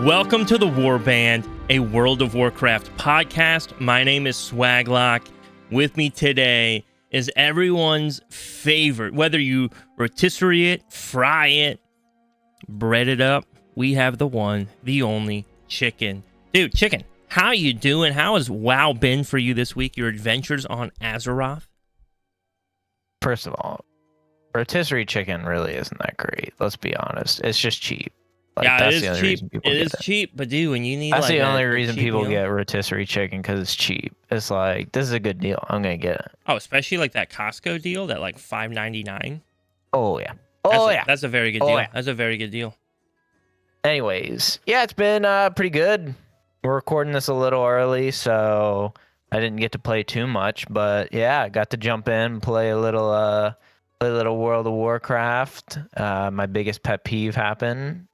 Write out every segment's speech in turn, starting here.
Welcome to the Warband, a World of Warcraft podcast. My name is Swaglock. With me today is everyone's favorite, whether you rotisserie it, fry it, bread it up, we have the one, the only, Chicken. Dude, Chicken, how you doing? How has WoW been for you this week? Your adventures on Azeroth? First of all, rotisserie chicken really isn't that great. Let's be honest. It's just cheap. It is cheap. It is cheap, but dude, when you need that's the only reason people get rotisserie chicken, because it's cheap. It's like, this is a good deal. I'm gonna get it. Oh, especially like that Costco deal, that like $5.99. Oh yeah. That's a very good deal. Yeah. That's a very good deal. Anyways, yeah, it's been pretty good. We're recording this a little early, so I didn't get to play too much, but yeah, I got to jump in and play a little World of Warcraft. My biggest pet peeve happened.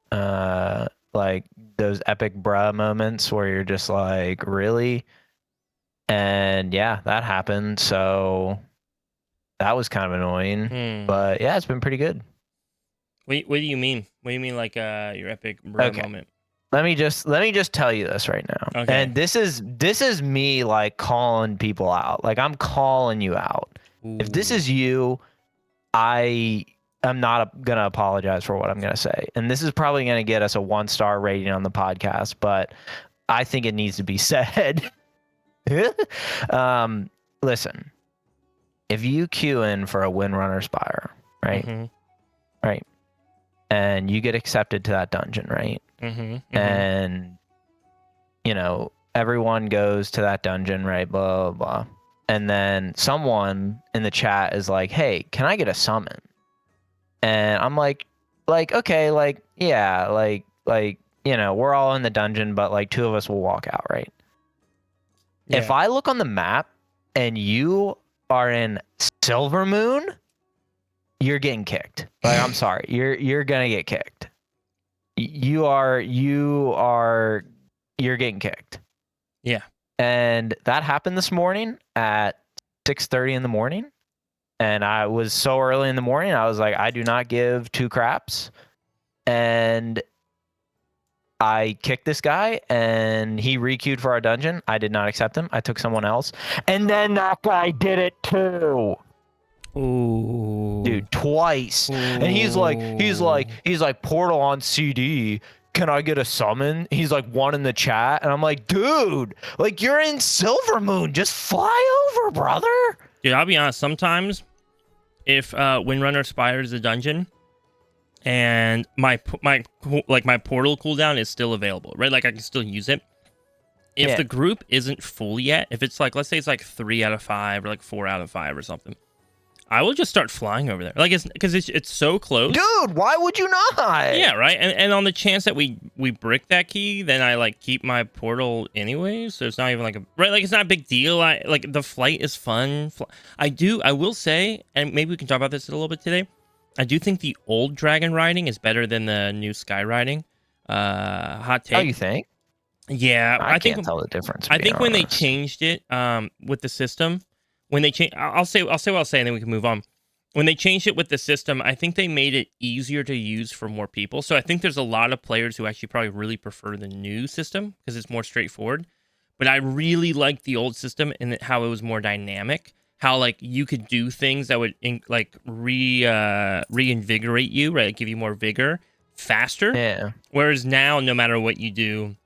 Like those epic bruh moments where you're just like, really? And yeah, that happened. So that was kind of annoying. But yeah, it's been pretty good. What do you mean? What do you mean, like your epic bruh moment? Let me just tell you this right now. Okay. And this is me like calling people out. Like, I'm calling you out. Ooh. If this is you, I'm not going to apologize for what I'm going to say. And this is probably going to get us a 1-star rating on the podcast, but I think it needs to be said. Listen, if you queue in for a Windrunner Spire, right? Mm-hmm. Right. And you get accepted to that dungeon, right? Mm-hmm. Mm-hmm. And, you know, everyone goes to that dungeon, right? Blah, blah, blah. And then someone in the chat is like, hey, can I get a summon? And I'm like, okay, like, yeah, like, you know, we're all in the dungeon, but like 2 of us will walk out, right? Yeah. If I look on the map and you are in Silver Moon, you're getting kicked. Like, I'm sorry, you're gonna get kicked. You're getting kicked. Yeah. And that happened this morning at 6:30 in the morning. And I was so early in the morning, I was like, I do not give 2 craps. And I kicked this guy, and he requeued for our dungeon. I did not accept him. I took someone else. And then that guy did it too. Ooh. Dude, twice. Ooh. And he's like, Portal on CD. Can I get a summon? He's like, one in the chat. And I'm like, dude, like, you're in Silver Moon. Just fly over, brother. Dude, I'll be honest. Sometimes, if Windrunner Spire is a dungeon, and my portal cooldown is still available, right? Like, I can still use it. If the group isn't full yet, if it's like, let's say it's like 3 out of 5 or like 4 out of 5 or something, I will just start flying over there. Like, because it's so close. Dude, why would you not? Yeah, right. And on the chance that we brick that key, then I like keep my portal anyway. So it's not even like it's not a big deal. Like, the flight is fun. I will say, and maybe we can talk about this a little bit today, I do think the old dragon riding is better than the new sky riding. Hot take. Oh, you think? Yeah, I can't tell the difference. I think when they changed it, with the system. When they change, I'll say what I'll say, and then we can move on. When they changed it with the system, I think they made it easier to use for more people. So I think there's a lot of players who actually probably really prefer the new system because it's more straightforward. But I really liked the old system and how it was more dynamic. How like you could do things that would reinvigorate you, right? Give you more vigor faster. Yeah. Whereas now, no matter what you do,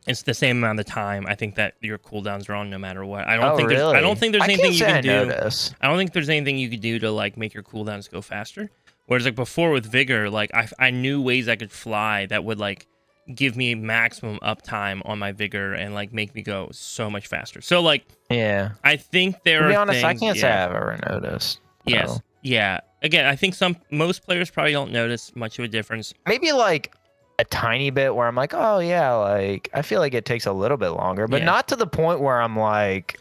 it's the same amount of time. I think that your cooldowns are on no matter what. I don't think there's anything you can do. I don't think there's anything you could do to like make your cooldowns go faster. Whereas like before with Vigor, like I knew ways I could fly that would like give me maximum uptime on my Vigor and like make me go so much faster. So like, yeah, I think there are. To be honest, I can't say I've ever noticed. Yes. So. Yeah. Again, I think most players probably don't notice much of a difference. Maybe like a tiny bit where I'm like, oh yeah, like I feel like it takes a little bit longer, but not to the point where I'm like,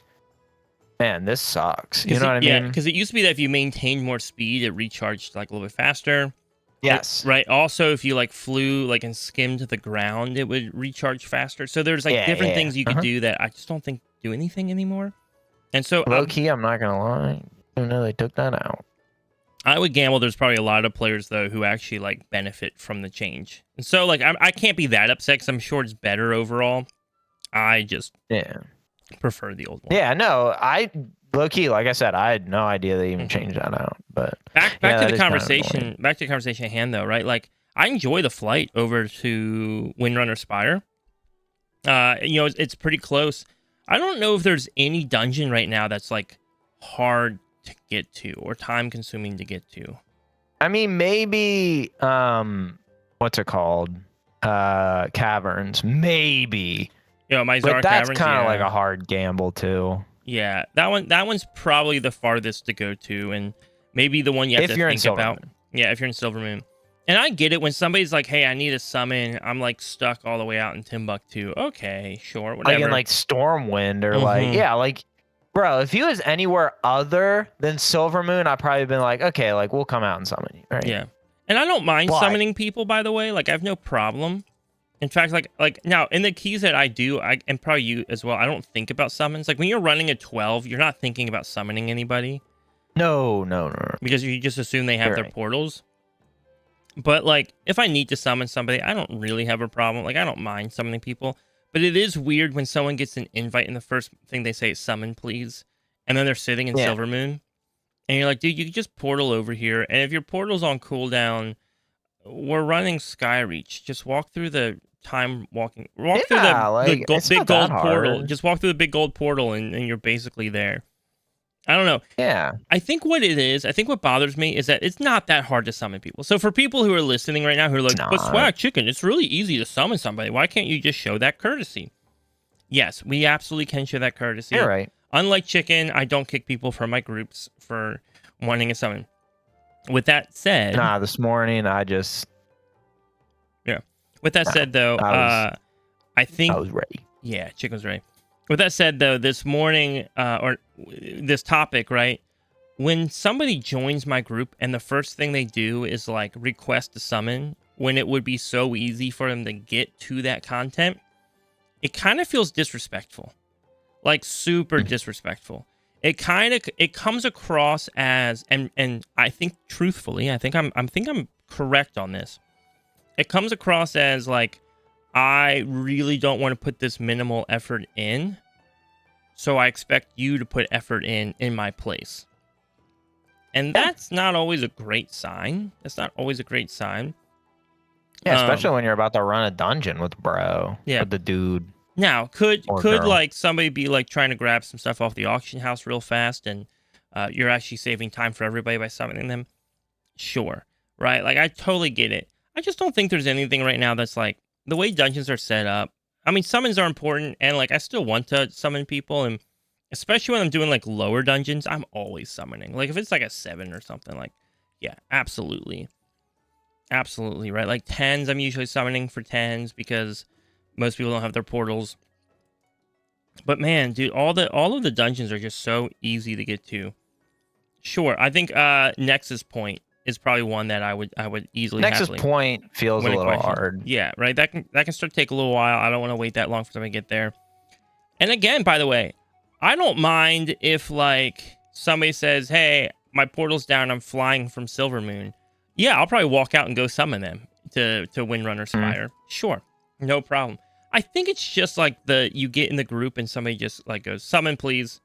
man, this sucks. You know what I mean? Yeah, because it used to be that if you maintained more speed, it recharged like a little bit faster. Yes. Right. Also, if you like flew like and skimmed the ground, it would recharge faster. So there's like different things you could do that I just don't think do anything anymore. And so low key, I'm not gonna lie, I know they took that out. I would gamble there's probably a lot of players though who actually like benefit from the change, and so like I can't be that upset because I'm sure it's better overall. I just prefer the old one. Yeah, no, I low key, like I said, I had no idea they even changed that out. But back to the conversation, back to the conversation at hand though, right? Like I enjoy the flight over to Windrunner Spire. It's pretty close. I don't know if there's any dungeon right now that's like hard to get to or time consuming to get to. I mean, maybe what's it called? Caverns, maybe. My Zara Caverns. That's kind of like a hard gamble too. Yeah, that one's probably the farthest to go to, and maybe the one you have to think about. Yeah, if you're in Silvermoon. And I get it when somebody's like, "Hey, I need a summon." I'm like stuck all the way out in Timbuktu. Okay, sure, whatever. Like in like Stormwind or like bro, if he was anywhere other than Silvermoon, I'd probably been like, okay, like we'll come out and summon you, right? Yeah, and I don't mind summoning people, by the way. Like I have no problem. In fact, like now in the keys that I do, and probably you as well, I don't think about summons. Like when you're running a 12, you're not thinking about summoning anybody. No. Because you just assume they have their portals. But like if I need to summon somebody, I don't really have a problem. Like I don't mind summoning people. But it is weird when someone gets an invite and the first thing they say is summon, please. And then they're sitting in Silvermoon. And you're like, dude, you can just portal over here. And if your portal's on cooldown, we're running Skyreach. Just walk through the time walking. Walk through the big gold portal. Just walk through the big gold portal and you're basically there. I don't know. Yeah. I think what bothers me is that it's not that hard to summon people. So for people who are listening right now who are like, but Swag Chicken, it's really easy to summon somebody. Why can't you just show that courtesy? Yes, we absolutely can show that courtesy. You're right. Unlike Chicken, I don't kick people from my groups for wanting a summon. With that said... this morning I just... Yeah. With that said, though, I think... I was ready. Yeah, Chicken was ready. With that said, though, this morning, or this topic, right? When somebody joins my group and the first thing they do is, like, request a summon, when it would be so easy for them to get to that content, it kind of feels disrespectful. Like, super disrespectful. It comes across as, and I think, truthfully, I think I'm correct on this. It comes across as, like, I really don't want to put this minimal effort in, so I expect you to put effort in my place. And that's not always a great sign. That's not always a great sign. Yeah, especially when you're about to run a dungeon with with the dude. Now, could like somebody be like trying to grab some stuff off the auction house real fast, and you're actually saving time for everybody by summoning them? Sure, right? Like I totally get it. I just don't think there's anything right now that's like, the way dungeons are set up, I mean, summons are important, and like I still want to summon people, and especially when I'm doing like lower dungeons, I'm always summoning. Like if it's like a 7 or something, like yeah, absolutely, right? Like 10s, I'm usually summoning for 10s because most people don't have their portals. But man, dude, all of the dungeons are just so easy to get to. Sure, I think Nexus Point is probably one that I would easily. Nexus Point feels a little hard. Yeah, right. That can start to take a little while. I don't want to wait that long for them to get there. And again, by the way, I don't mind if like somebody says, "Hey, my portal's down. I'm flying from Silvermoon." Yeah, I'll probably walk out and go summon them to Windrunner Spire. Sure, no problem. I think it's just like you get in the group and somebody just like goes, "Summon, please."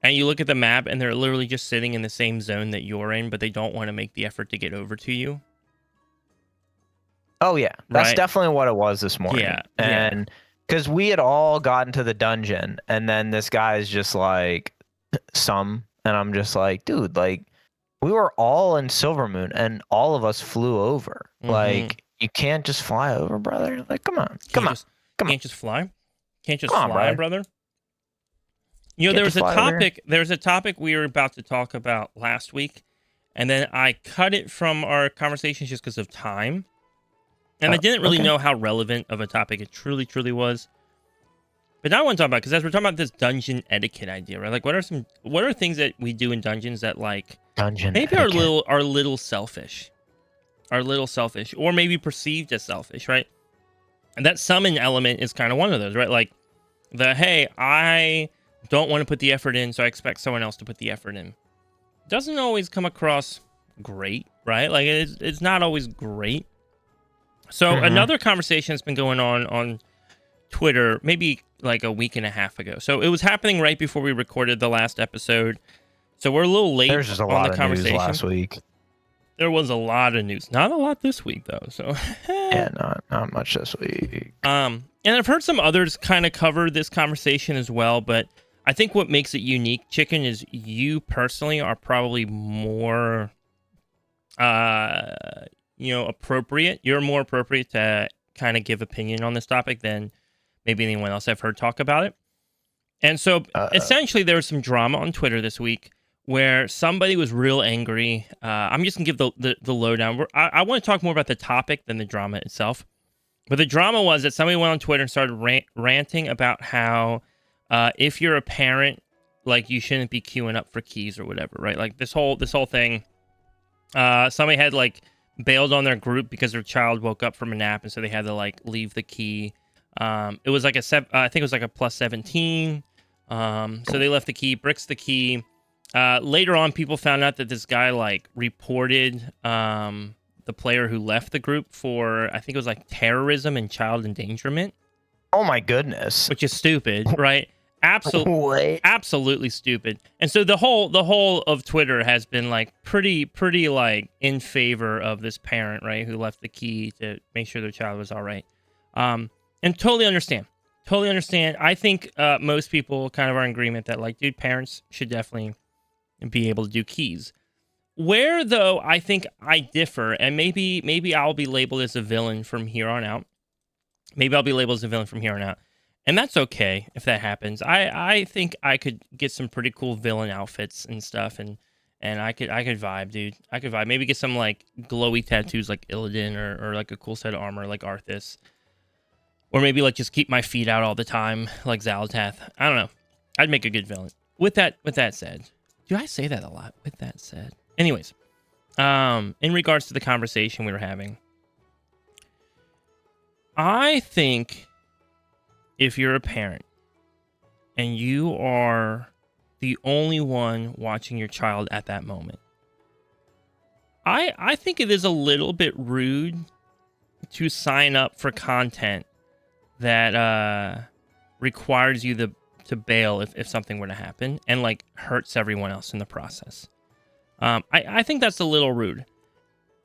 And you look at the map, and they're literally just sitting in the same zone that you're in, but they don't want to make the effort to get over to you. Oh, yeah. That's definitely what it was this morning. Yeah. And because we had all gotten to the dungeon, and then this guy's just like, and I'm just like, dude, like, we were all in Silvermoon, and all of us flew over. Mm-hmm. Like, you can't just fly over, brother. Like, come on. Can't just fly? Can't just fly, brother? You know, there was a topic we were about to talk about last week, and then I cut it from our conversations just because of time. And I didn't really know how relevant of a topic it truly, truly was. But now I want to talk about, because as we're talking about this dungeon etiquette idea, right? Like, what are things that we do in dungeons that like maybe are a little selfish, or maybe perceived as selfish, right? And that summon element is kind of one of those, right? Like hey, I don't want to put the effort in, so I expect someone else to put the effort in. Doesn't always come across great, right? Like it's not always great. So another conversation that's been going on Twitter maybe like a week and a half ago. So it was happening right before we recorded the last episode. So we're a little late. There's just a on lot the of conversation. news last week. There was a lot of news. Not a lot this week though. So yeah, not much this week. And I've heard some others kind of cover this conversation as well, but I think what makes it unique, Chicken, is you personally are probably more appropriate. You're more appropriate to kind of give opinion on this topic than maybe anyone else I've heard talk about it. And so essentially there was some drama on Twitter this week where somebody was real angry. I'm just going to give the lowdown. I want to talk more about the topic than the drama itself. But the drama was that somebody went on Twitter and started ranting about how if you're a parent, like you shouldn't be queuing up for keys or whatever, right? Like this whole thing. Somebody had like bailed on their group because their child woke up from a nap, and so they had to like leave the key. It was like I think it was like a plus 17. So they left the key, bricks the key. Later on, people found out that this guy like reported the player who left the group for, I think it was like terrorism and child endangerment. Oh my goodness. Which is stupid, right? Absolutely stupid. And so the whole of Twitter has been like pretty like in favor of this parent, right, who left the key to make sure their child was all right. And totally understand. I think most people kind of are in agreement that like, dude, parents should definitely be able to do keys. Where though I think I differ, and maybe I'll be labeled as a villain from here on out. And that's okay if that happens. I think I could get some pretty cool villain outfits and stuff, and I could vibe, dude. I could vibe. Maybe get some like glowy tattoos like Illidan, or like a cool set of armor like Arthas. Or maybe like just keep my feet out all the time like Xalatath. I don't know. I'd make a good villain. With that said, do I say that a lot? With that said. Anyways, in regards to the conversation we were having, I think if you're a parent and you are the only one watching your child at that moment, I think it is a little bit rude to sign up for content that requires you to bail if something were to happen and like hurts everyone else in the process. I think that's a little rude.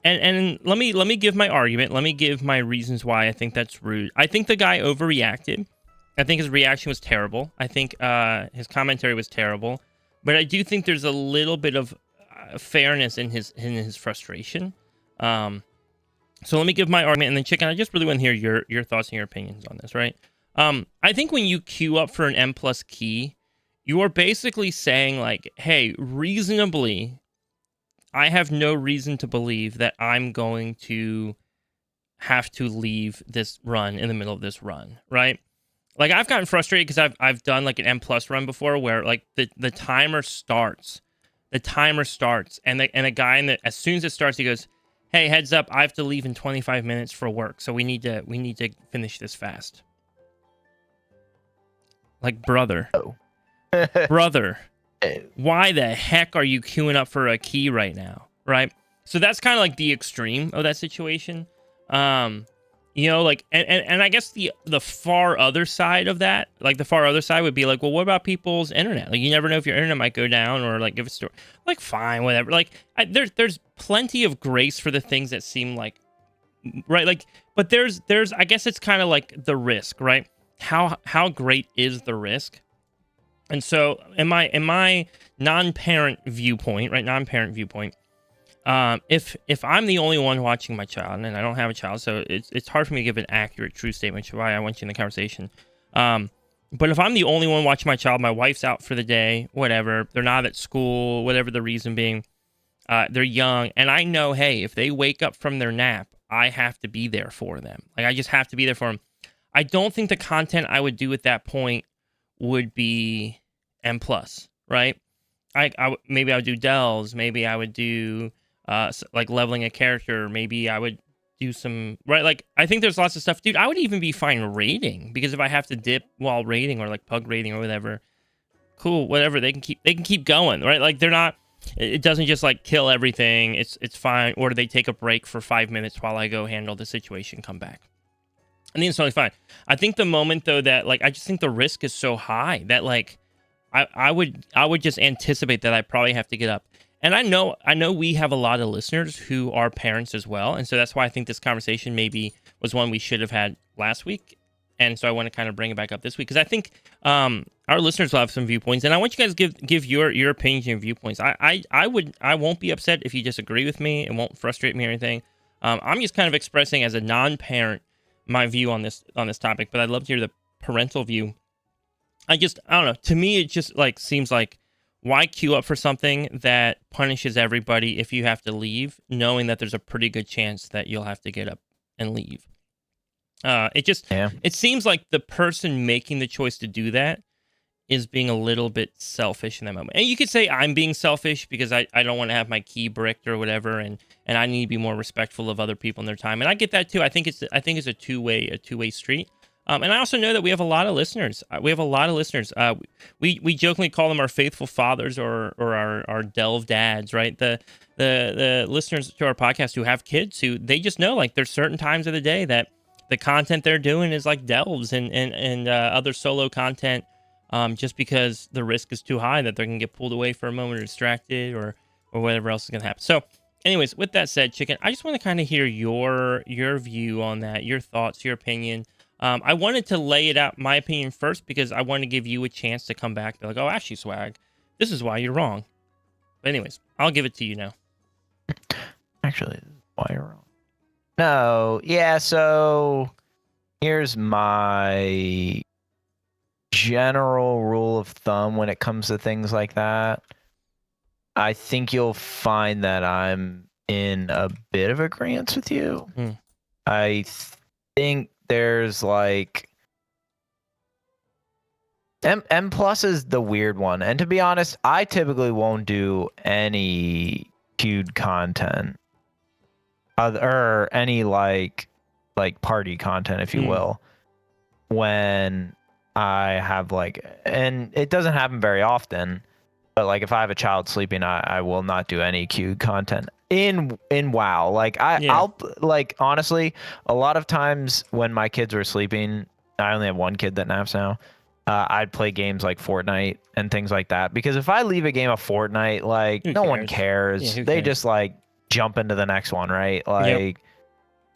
And let me give my argument. Let me give my reasons why I think that's rude. I think the guy overreacted. I think his reaction was terrible. I think his commentary was terrible. But I do think there's a little bit of fairness in his frustration. So let me give my argument, and then Chicken, I just really want to hear your thoughts and your opinions on this, right? I think when you queue up for an M+ key, you are basically saying like, hey, reasonably, I have no reason to believe that I'm going to have to leave this run in the middle of this run, right? Like I've gotten frustrated because I've done like an M+ run before where like the timer starts. And a guy as soon as it starts, he goes, hey, heads up, I have to leave in 25 minutes for work, so we need to finish this fast. Like, brother. Brother. Why the heck are you queuing up for a key right now? Right? So that's kind of like the extreme of that situation. Like, and I guess the far other side of that, like the far other side would be like, well, what about people's internet? Like, you never know if your internet might go down or like if it's like, fine, whatever. Like, there's plenty of grace for the things that seem like, right? Like, but there's, I guess it's kind of like the risk, right? How great is the risk? And so in my non-parent viewpoint, if I'm the only one watching my child, and I don't have a child, so it's hard for me to give an accurate, true statement, which is why I want you in the conversation. But if I'm the only one watching my child, my wife's out for the day, whatever, they're not at school, whatever the reason being, they're young, and I know, hey, if they wake up from their nap, I have to be there for them. Like, I just have to be there for them. I don't think the content I would do at that point would be M+, right? Maybe I would do Dells, maybe I would do like leveling a character, maybe I would do some, right? Like, I think there's lots of stuff, dude. I would even be fine raiding, because if I have to dip while raiding or like pug raiding or whatever, cool, whatever, they can keep going, right? Like, they're not, it doesn't just like kill everything. It's fine. Or do they take a break for 5 minutes while I go handle the situation, come back? I think it's totally fine. I think the moment though that like I just think the risk is so high that like I would just anticipate that I probably have to get up. And I know we have a lot of listeners who are parents as well, and so that's why I think this conversation maybe was one we should have had last week. And so I want to kind of bring it back up this week because I think our listeners will have some viewpoints, and I want you guys to give your opinions and viewpoints. I won't be upset if you disagree with me. It won't frustrate me or anything. I'm just kind of expressing as a non-parent my view on this topic, but I'd love to hear the parental view. I don't know. To me, it just like seems like why queue up for something that punishes everybody if you have to leave, knowing that there's a pretty good chance that you'll have to get up and leave. It seems like the person making the choice to do that is being a little bit selfish in that moment. And you could say I'm being selfish because I don't want to have my key bricked or whatever, and I need to be more respectful of other people and their time. And I get that too. I think it's a two-way street. And I also know that we have a lot of listeners. We jokingly call them our faithful fathers or our delve dads, right? The listeners to our podcast who have kids who they just know like there's certain times of the day that the content they're doing is like delves and other solo content, just because the risk is too high that they're gonna get pulled away for a moment or distracted or whatever else is gonna happen. So, anyways, with that said, Chicken, I just want to kind of hear your view on that, your thoughts, your opinion. I wanted to lay it out, my opinion first, because I wanted to give you a chance to come back and be like, oh, actually, Swag, this is why you're wrong. But anyways, I'll give it to you now. Actually, this is why you're wrong. No, yeah, so here's my general rule of thumb when it comes to things like that. I think you'll find that I'm in a bit of agreement with you. I think there's like M plus is the weird one, and to be honest, I typically won't do any queued content, or any like party content, if you will, when I have like, and it doesn't happen very often, but like if I have a child sleeping, I will not do any queued content in WoW. Like I'll like, honestly, a lot of times when my kids were sleeping, I only have one kid that naps now. I'd play games like Fortnite and things like that, because if I leave a game of Fortnite, like no one cares. They just like jump into the next one, right? Like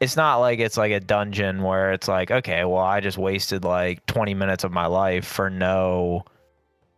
it's not like it's like a dungeon where it's like, okay, well, I just wasted like 20 minutes of my life for no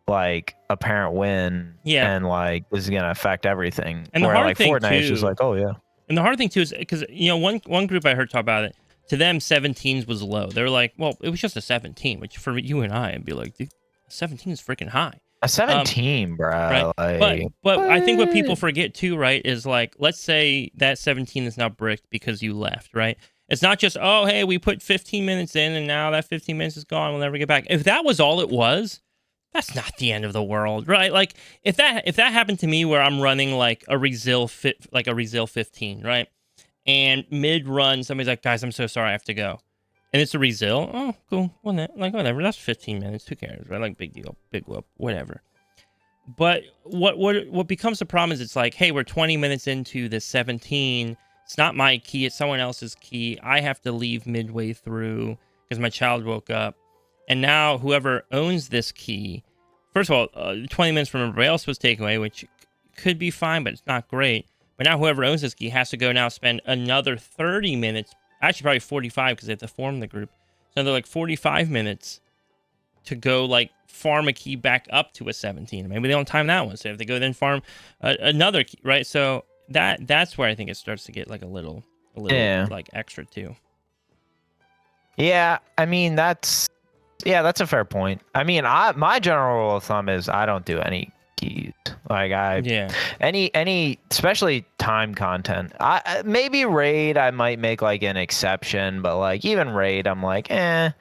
like apparent win, and like this is gonna affect everything. And the hard like thing Fortnite too, is just like, oh yeah. And the hard thing too is because one group I heard talk about it, to them 17s was low. They were like, well, it was just a 17, which for you and I, I'd be like, dude, 17 is freaking high. A 17, bro. Right? Like, but I think what people forget too, right, is like, let's say that 17 is now bricked because you left, right? It's not just, oh, hey, we put 15 minutes in and now that 15 minutes is gone, we'll never get back. If that was all it was, that's not the end of the world, right? Like if that happened to me where I'm running like a Resil 15, right? And mid run, somebody's like, guys, I'm so sorry, I have to go. And it's a Resil. Oh, cool. Well, like whatever. That's 15 minutes. Who cares, right? Like big deal, big whoop, whatever. But what becomes the problem is it's like, hey, we're 20 minutes into the 17. It's not my key. It's someone else's key. I have to leave midway through because my child woke up. And now whoever owns this key, first of all, 20 minutes from everybody else was taken away, which could be fine, but it's not great. But now whoever owns this key has to go now spend another 30 minutes, actually probably 45 because they have to form the group. So they're like 45 minutes to go like farm a key back up to a 17. Maybe they don't time that one. So if they go then farm another key, right? So that's where I think it starts to get like a little like extra too. Yeah, I mean that's a fair point. I mean, my general rule of thumb is I don't do any keys. Like any especially time content. I maybe raid I might make like an exception, but like even raid I'm like, I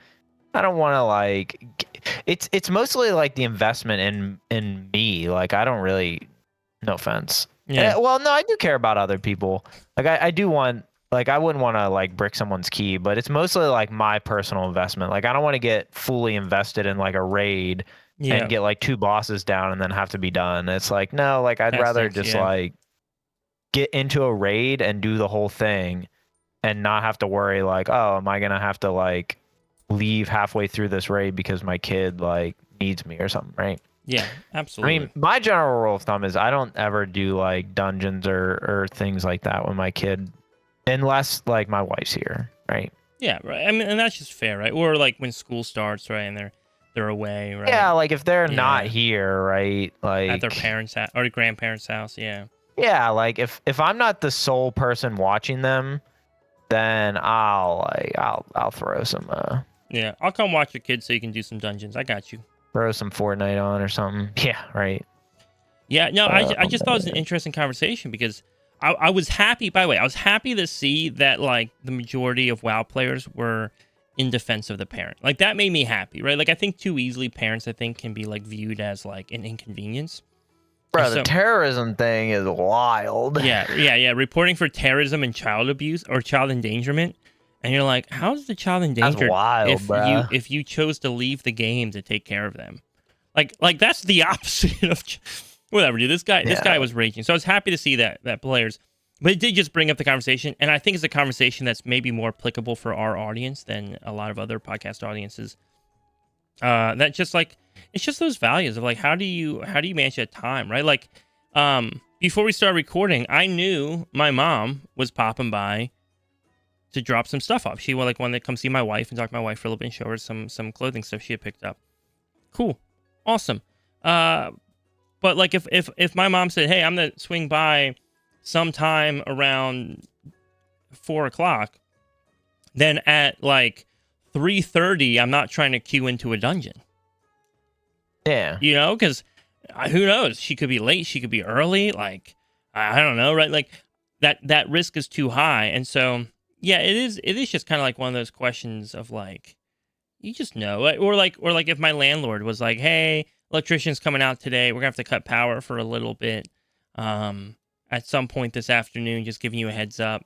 don't want to like. It's mostly like the investment in me. Like I don't really, no offense. Yeah. Well, no, I do care about other people. Like I do want. Like, I wouldn't want to, like, brick someone's key, but it's mostly, like, my personal investment. Like, I don't want to get fully invested in, like, a raid and get like 2 bosses down and then have to be done. It's like, no, like I'd rather just like get into a raid and do the whole thing and not have to worry like, oh, am I gonna have to like leave halfway through this raid because my kid like needs me or something, right? Yeah, absolutely. I mean, my general rule of thumb is I don't ever do like dungeons or things like that when my kid, unless like my wife's here, right? Yeah, right. I mean, and that's just fair, right? Or like when school starts, right, and they're away, right? Yeah, like if they're not here, right? Like at their parents' house or grandparents' house, yeah. Yeah, like if I'm not the sole person watching them, then I'll throw some yeah, I'll come watch your kids so you can do some dungeons. I got you. Throw some Fortnite on or something. Yeah, right. Yeah, no, I just thought it was an interesting conversation because I was happy, by the way, I was happy to see that like the majority of WoW players were in defense of the parent. Like that made me happy, right? Like I think too easily parents, I think, can be like viewed as like an inconvenience. Bro, the terrorism thing is wild. Yeah. Reporting for terrorism and child abuse or child endangerment. And you're like, how is the child endangered? That's wild, if you chose to leave the game to take care of them? Like that's the opposite of whatever, dude. This guy was raging. So I was happy to see that players, but it did just bring up the conversation, and I think it's a conversation that's maybe more applicable for our audience than a lot of other podcast audiences. That just like it's just those values of like how do you manage that time, right? Like before we started recording, I knew my mom was popping by to drop some stuff off. She wanted to come see my wife and talk to my wife for a little bit and show her some clothing stuff she had picked up. Cool. Awesome. But like if my mom said, hey, I'm gonna swing by sometime around 4:00, then at like 3:30, I'm not trying to queue into a dungeon. Yeah. You know, because who knows? She could be late. She could be early. Like, I don't know, right? Like that risk is too high. And so, yeah, it is just kind of like one of those questions of like, you just know, or like if my landlord was like, hey, electrician's coming out today. We're gonna have to cut power for a little bit. At some point this afternoon, just giving you a heads up.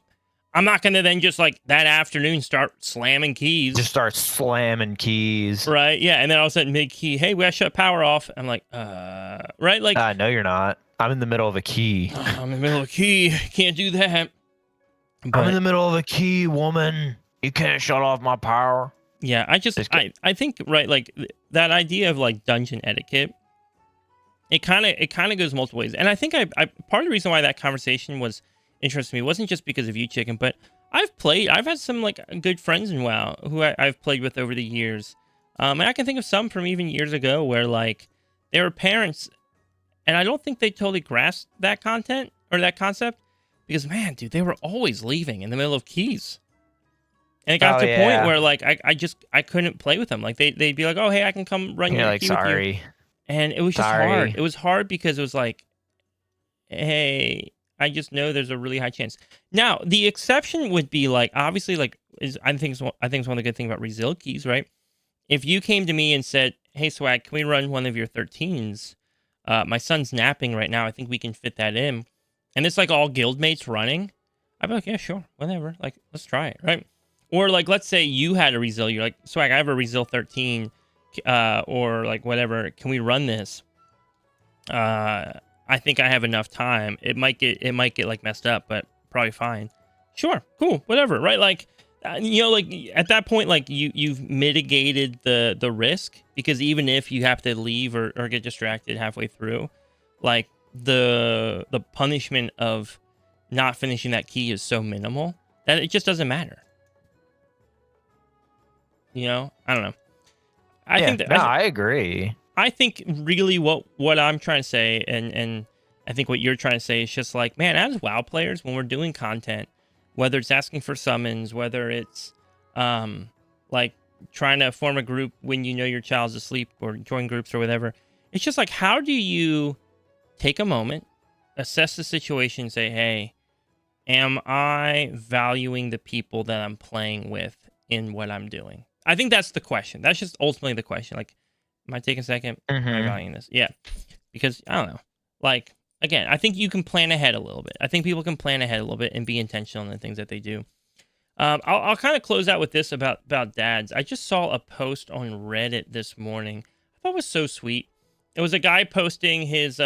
I'm not going to then just like that afternoon start slamming keys. Just start slamming keys. Right. Yeah. And then all of a sudden mid key, hey, we gotta shut power off. I'm like, right. Like, no, you're not. I'm in the middle of a key. I'm in the middle of a key. Can't do that. But I'm in the middle of a key, woman. You can't shut off my power. Yeah. I think, right. Like that idea of like dungeon etiquette, it kind of goes multiple ways. And I think I part of the reason why that conversation was interesting to me wasn't just because of you, Chicken, but I've had some like good friends in WoW who I've played with over the years. And I can think of some from even years ago where like they were parents and I don't think they totally grasped that content or that concept because man, dude, they were always leaving in the middle of keys. And it got to a point where like I couldn't play with them. Like they'd be like, oh hey, I can come run your like, key sorry. with you. And it was just hard. It was hard because it was like, hey, I just know there's a really high chance. Now, the exception would be like, obviously, like, I think it's one of the good things about resil keys, right? If you came to me and said, hey, Swag, can we run one of your 13s? My son's napping right now. I think we can fit that in. And it's like all guildmates running. I'd be like, yeah, sure, whatever. Like, let's try it, right? Or like, let's say you had a resil. You're like, Swag, I have a resil 13. Or like whatever, can we run this? I think I have enough time. It might get like messed up, but probably fine. Sure, cool, whatever, right? Like, like at that point, like you've mitigated the risk because even if you have to leave or get distracted halfway through, like the punishment of not finishing that key is so minimal that it just doesn't matter. You know, I don't know. I agree. I think really what I'm trying to say, and I think what you're trying to say is just like, man, as WoW players, when we're doing content, whether it's asking for summons, whether it's like trying to form a group when you know your child's asleep or join groups or whatever, it's just like, how do you take a moment, assess the situation, and say, hey, am I valuing the people that I'm playing with in what I'm doing? I think that's the question. That's just ultimately the question. Like, am I taking a second? Am I valuing this? Yeah. Because, I don't know. Like, again, I think you can plan ahead a little bit. I think people can plan ahead a little bit and be intentional in the things that they do. I'll kind of close out with this about dads. I just saw a post on Reddit this morning. I thought was so sweet. It was a guy posting his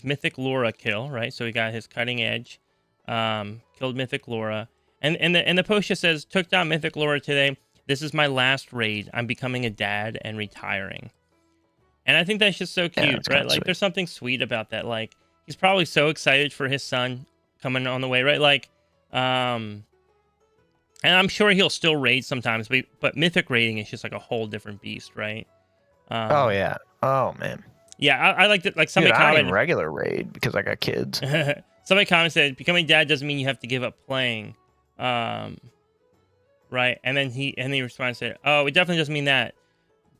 mythic Laura kill, right? So he got his cutting edge, killed mythic Laura, and the post just says, "Took down mythic Laura today. This is my last raid. I'm becoming a dad and retiring." And I think that's just so cute, right? Like, there's something sweet about that. Like, he's probably so excited for his son coming on the way, right? Like, and I'm sure he'll still raid sometimes, but mythic raiding is just like a whole different beast, right? Oh yeah. Oh man. Yeah, I like that. Like, somebody Dude, I commented, ain't regular raid because I got kids. somebody commented, becoming dad doesn't mean you have to give up playing, right? And then he responded, said, "Oh, it definitely doesn't mean that,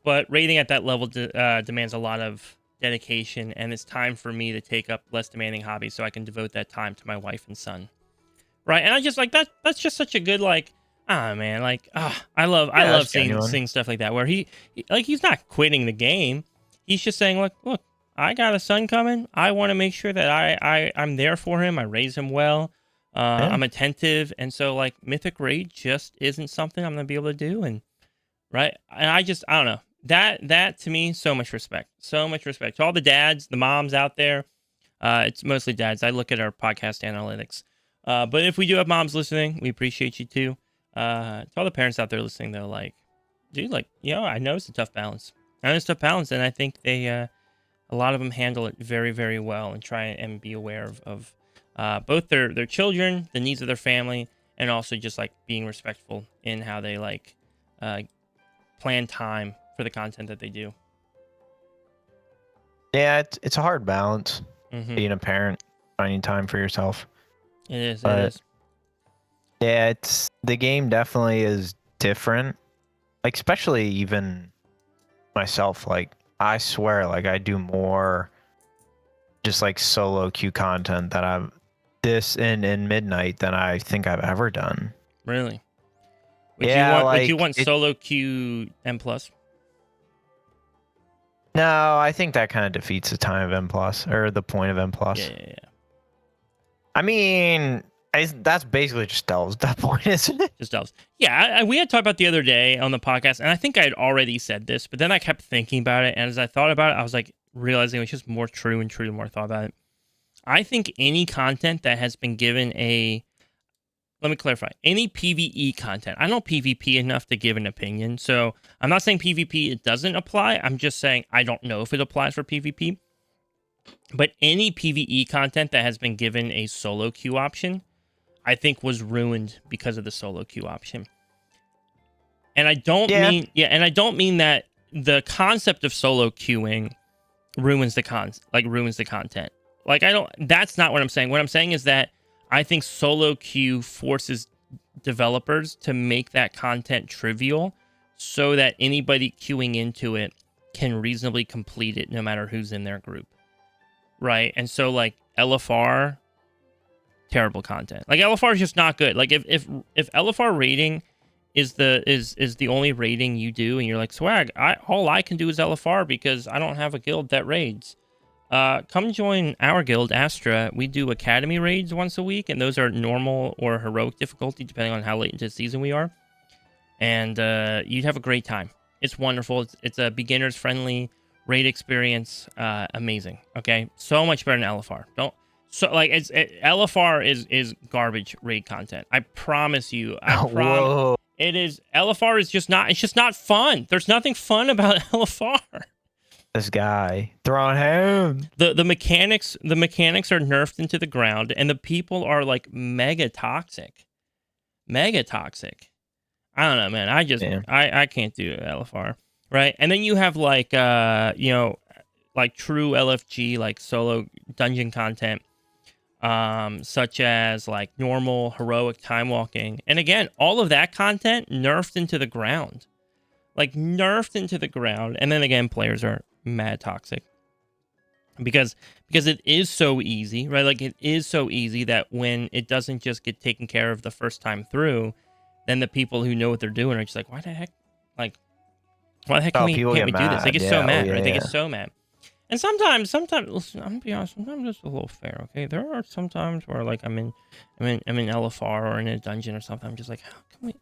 but raiding at that level demands a lot of dedication, and it's time for me to take up less demanding hobbies so I can devote that time to my wife and son." Right? And I just like that. That's just such a good, like, man, like, I love seeing stuff like that where he's not quitting the game. He's just saying, look, I got a son coming. I want to make sure that I'm there for him. I raise him well. I'm attentive. And so, like, Mythic Raid just isn't something I'm going to be able to do. And, right? And I don't know. That to me, so much respect. So much respect. To all the dads, the moms out there. It's mostly dads. I look at our podcast analytics. But if we do have moms listening, we appreciate you too. To all the parents out there listening, though, like, dude, like, I know it's a tough balance. And I think they, a lot of them handle it very, very well and try and be aware of both their children, the needs of their family, and also just like being respectful in how they like plan time for the content that they do. Yeah, it's a hard balance being a parent, finding time for yourself. It is. Yeah, the game definitely is different. Like, especially even myself, like, I swear, like, I do more just like solo queue content that I've in Midnight than I think I've ever done. Really? Would you want solo queue M+? No, I think that kind of defeats the time of M+, or the point of M+. Yeah. I mean, that's basically just delves at that point, isn't it? Just delves. Yeah, we had talked about the other day on the podcast, and I think I had already said this, but then I kept thinking about it, and as I thought about it, I was like realizing it was just more true the more I thought about it. I think any content that has been given let me clarify, any PvE content. I know PvP enough to give an opinion, so I'm not saying PvP it doesn't apply. I'm just saying I don't know if it applies for PvP. But any PvE content that has been given a solo queue option, I think was ruined because of the solo queue option. And I don't mean that the concept of solo queuing ruins the content. Like, that's not what I'm saying. What I'm saying is that I think solo queue forces developers to make that content trivial so that anybody queuing into it can reasonably complete it no matter who's in their group. Right? And so, like, LFR, terrible content. Like, LFR is just not good. Like, if LFR rating is the only rating you do, and you're like, Swag, all I can do is LFR because I don't have a guild that raids. Come join our guild, Astra. We do academy raids once a week, and those are normal or heroic difficulty, depending on how late into the season we are. And you'd have a great time. It's wonderful. It's a beginners-friendly raid experience. Amazing. Okay, so much better than LFR. LFR is garbage raid content. I promise you. Whoa. It is. LFR is just not. It's just not fun. There's nothing fun about LFR. This guy throwing him. The mechanics are nerfed into the ground, and the people are like mega toxic. I don't know, man. I can't do LFR, right? And then you have like like true LFG, like solo dungeon content, such as like normal heroic time walking, and again, all of that content nerfed into the ground, and then again, players are mad toxic because it is so easy, right? Like, it is so easy that when it doesn't just get taken care of the first time through, then the people who know what they're doing are just like, why the heck can't we do this? They get so mad, right? They get so mad. And sometimes, listen, I'm gonna be honest, sometimes it's a little fair, okay? There are some times where, like, I'm in LFR or in a dungeon or something. I'm just like, how can we?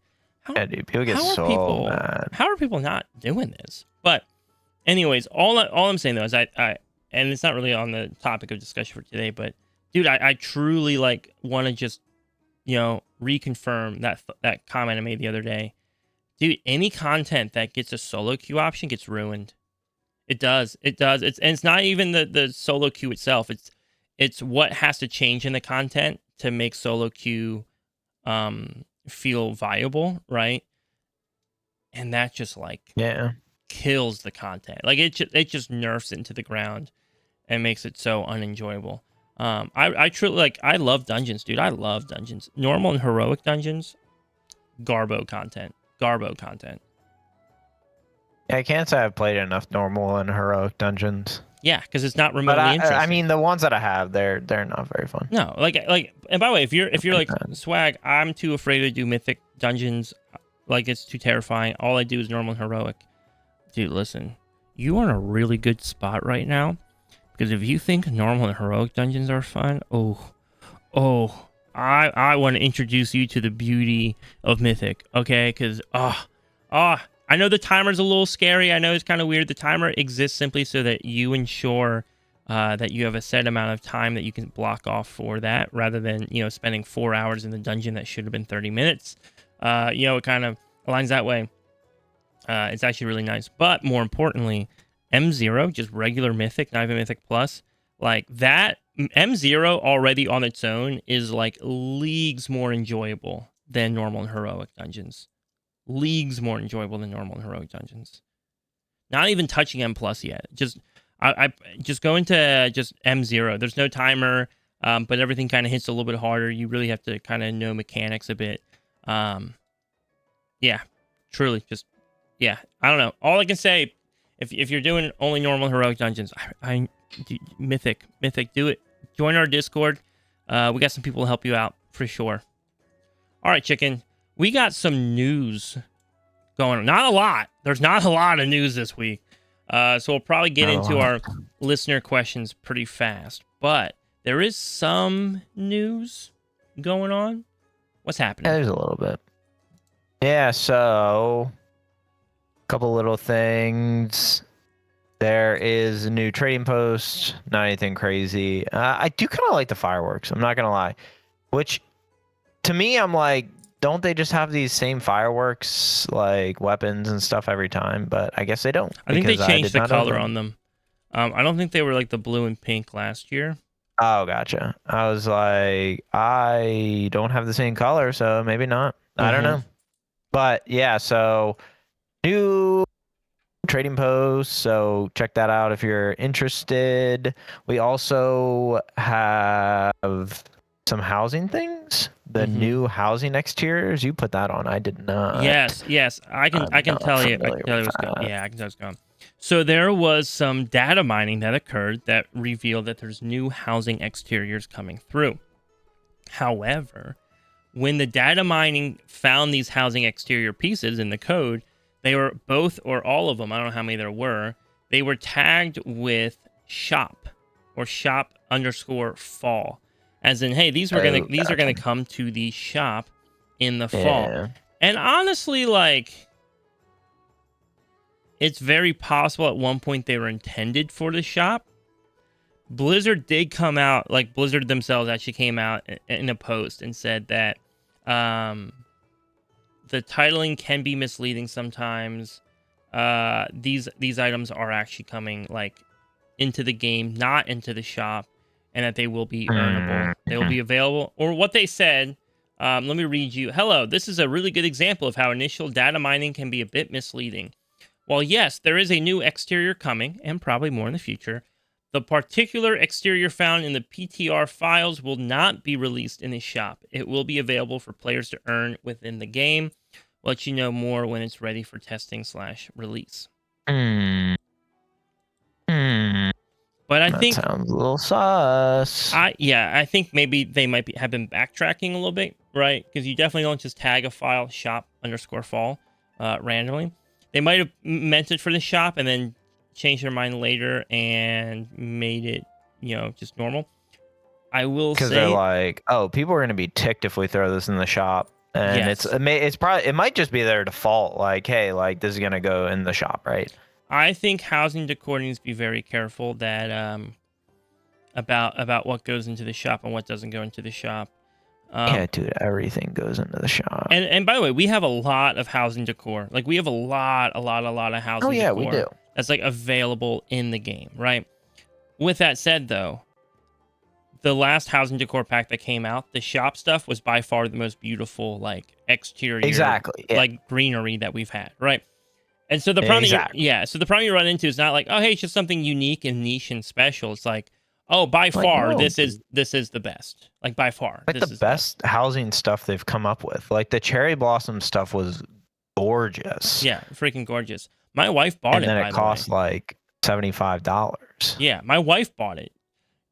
Dude, people get so mad. How are people not doing this? But anyways, all I'm saying though is I and it's not really on the topic of discussion for today, but dude, I truly like want to just reconfirm that comment I made the other day. Dude, any content that gets a solo queue option gets ruined. It does. It's not even the solo queue itself. It's what has to change in the content to make solo queue feel viable, right? And that just like kills the content. Like it just nerfs it into the ground and makes it so unenjoyable. I truly like, I love dungeons, dude. I love dungeons. Normal and heroic dungeons, garbo content. Yeah, I can't say I've played enough normal and heroic dungeons. Yeah, because it's not remotely interesting. I mean, the ones that I have, they're not very fun. No, like, and by the way, if you're like Swag, I'm too afraid to do mythic dungeons. Like, it's too terrifying. All I do is normal and heroic. Dude, listen, you are in a really good spot right now, because if you think normal and heroic dungeons are fun, I want to introduce you to the beauty of mythic, okay? Because I know the timer's a little scary. I know it's kind of weird. The timer exists simply so that you ensure that you have a set amount of time that you can block off for that, rather than spending 4 hours in the dungeon that should have been 30 minutes. It kind of aligns that way. It's actually really nice. But more importantly, M0, just regular mythic, not even mythic plus, like that M0 already on its own is like leagues more enjoyable than normal and heroic dungeons. Leagues more enjoyable than normal and heroic dungeons. Not even touching M plus yet. I just go into just M0. There's no timer, but everything kind of hits a little bit harder. You really have to kind of know mechanics a bit. Yeah, truly, I don't know. All I can say, if you're doing only normal heroic dungeons, mythic, do it. Join our Discord. We got some people to help you out for sure. All right, chicken. We got some news going on. Not a lot. There's not a lot of news this week. So we'll probably get into our listener questions pretty fast. But there is some news going on. What's happening? Yeah, there's a little bit. Yeah, so a couple little things. There is a new trading post. Not anything crazy. I do kind of like the fireworks. I'm not going to lie. Which, to me, I'm like, don't they just have these same fireworks, like weapons and stuff every time? But I guess they don't. I think they changed the color on them. I don't think they were like the blue and pink last year. Oh, gotcha. I was like, I don't have the same color, so maybe not. I don't know. But yeah, so new trading post. So check that out if you're interested. We also have some housing things. The new housing exteriors, you put that on. I did not. Yes. I can tell you. I can tell you what's going. Yeah, I can tell what's going. So there was some data mining that occurred that revealed that there's new housing exteriors coming through. However, when the data mining found these housing exterior pieces in the code, they were both or all of them, I don't know how many there were, they were tagged with shop or shop_fall. As in, hey, these are gonna come to the shop in the fall. And honestly, like, it's very possible at one point they were intended for the shop. Blizzard did come out, like Blizzard themselves actually came out in a post and said that the titling can be misleading sometimes. These items are actually coming like into the game, not into the shop, and that they will be earnable. They will be available. Or what they said, let me read you. Hello, this is a really good example of how initial data mining can be a bit misleading. While yes, there is a new exterior coming, and probably more in the future, the particular exterior found in the PTR files will not be released in the shop. It will be available for players to earn within the game. We'll let you know more when it's ready for testing/release. But I think sounds a little sus. I think maybe they might have been backtracking a little bit, right? Because you definitely don't just tag a file shop_fall randomly. They might have meant it for the shop and then changed their mind later and made it, just normal. I will say, because they're like, oh, people are going to be ticked if we throw this in the shop, and it's probably, it might just be their default, like, hey, like this is going to go in the shop, right? I think housing decor needs to be very careful that about what goes into the shop and what doesn't go into the shop. Yeah, dude, everything goes into the shop. And by the way, we have a lot of housing decor. Like we have a lot of housing decor. We do. That's like available in the game, right? With that said, though, the last housing decor pack that came out, the shop stuff was by far the most beautiful, like exterior, like greenery that we've had, right? And so the problem, so the problem you run into is not like, oh, hey, it's just something unique and niche and special. It's like, oh, by far, this is the best. Like by far, like the best housing stuff they've come up with. Like the cherry blossom stuff was gorgeous. Yeah, freaking gorgeous. My wife bought it, and then it cost like $75. Yeah, my wife bought it.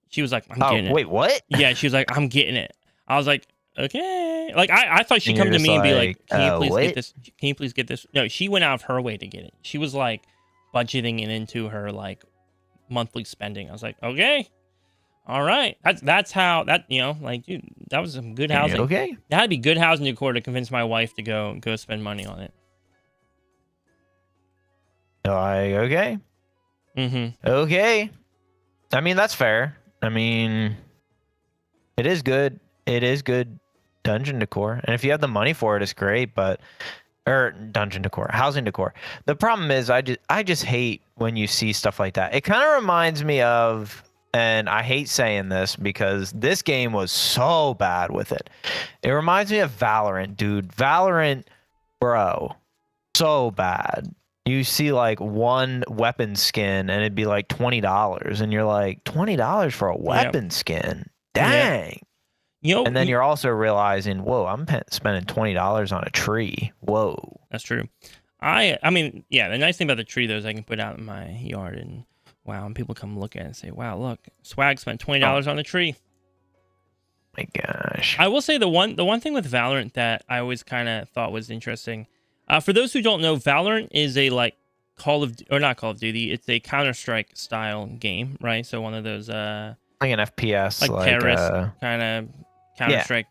She was like, I'm getting it. Wait, what? Yeah, she was like, I'm getting it. I was like, okay. Like, I thought she'd come to me and be like, can you please get this? Can you please get this? No, she went out of her way to get it. She was like budgeting it into her like monthly spending. I was like, okay. All right. That's how that, like, dude, that was some good housing. Okay. That'd be good housing decor to convince my wife to go spend money on it. Okay. Mm-hmm. Okay. I mean, that's fair. I mean, it is good. It is good dungeon decor. And if you have the money for it, it's great, or dungeon decor, housing decor. The problem is I just hate when you see stuff like that. It kind of reminds me of, and I hate saying this because this game was so bad with it. It reminds me of Valorant, dude. Valorant, bro, so bad. You see like one weapon skin and it'd be like $20 and you're like, $20 for a weapon skin? Dang. Yep. And then you're also realizing, whoa, I'm spending $20 on a tree. Whoa. That's true. I mean, yeah, the nice thing about the tree though is I can put it out in my yard and wow, and people come look at it and say, wow, look, Swag spent $20 on a tree. My gosh. I will say the one thing with Valorant that I always kind of thought was interesting. For those who don't know, Valorant is a like not Call of Duty. It's a Counter-Strike style game, right? So one of those like an FPS, like terrorist kind of Counter-Strike.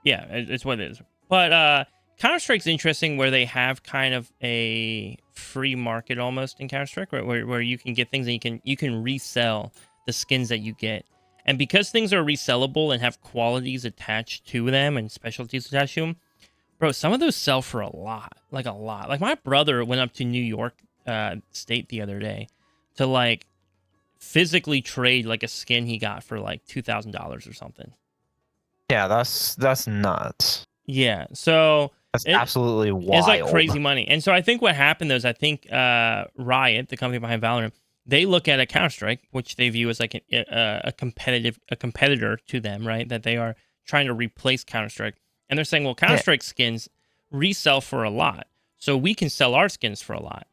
Yeah, it's what it is. But Counter-Strike's interesting where they have kind of a free market almost in Counter-Strike, where you can get things and you can resell the skins that you get. And because things are resellable and have qualities attached to them and specialties attached to them, bro, some of those sell for a lot. Like my brother went up to New York State the other day to like physically trade like a skin he got for like $2,000 or something. Yeah, that's nuts. Yeah, so that's absolutely wild. It's like crazy money. And so I think what happened though is I think Riot, the company behind Valorant, they look at a Counter-Strike, which they view as like a competitor to them, right? That they are trying to replace Counter-Strike. And they're saying, well, Counter-Strike skins resell for a lot, so we can sell our skins for a lot.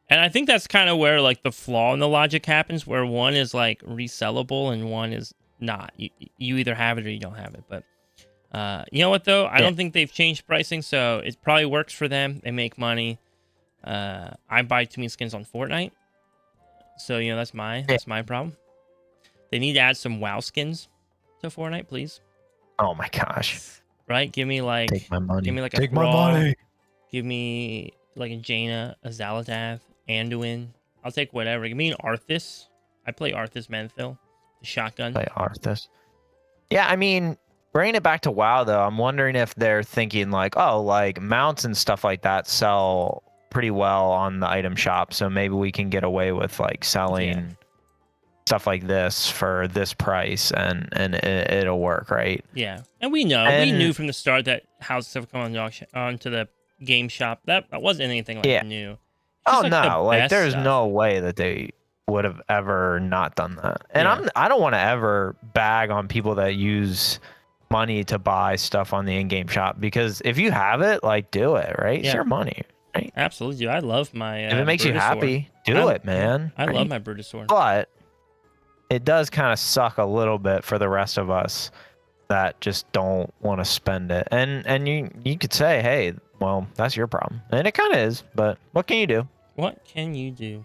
And I think that's kind of where like the flaw in the logic happens, where one is like resellable and one is not. You either have it or you don't have it. But you know what though? I don't think they've changed pricing, so it probably works for them. They make money. I buy too many skins on Fortnite, so that's my problem. They need to add some WoW skins to Fortnite, please. Oh my gosh. Right? Give me like take my money. Give me like take a my money. Give me like a Jaina, a Xaladath, Anduin. I'll take whatever. Give me an Arthas. I play Arthas Menthil, the shotgun. Play Arthas. Yeah, I mean, bringing it back to WoW though, I'm wondering if they're thinking like, oh, like mounts and stuff like that sell pretty well on the item shop, so maybe we can get away with like selling stuff like this for this price and it'll work, right? Yeah, and we knew from the start that houses have come onto the game shop. That wasn't anything like new. Oh no, like there's no way that they would have ever not done that. And I don't want to ever bag on people that use money to buy stuff on the in-game shop, because if you have it, like do it, right? It's your money, right? Absolutely, dude. I love my if it makes you happy, do it, man. I love my Brutosaur. But it does kind of suck a little bit for the rest of us that just don't want to spend it. And you could say, hey, well, that's your problem. And it kind of is, but what can you do? What can you do?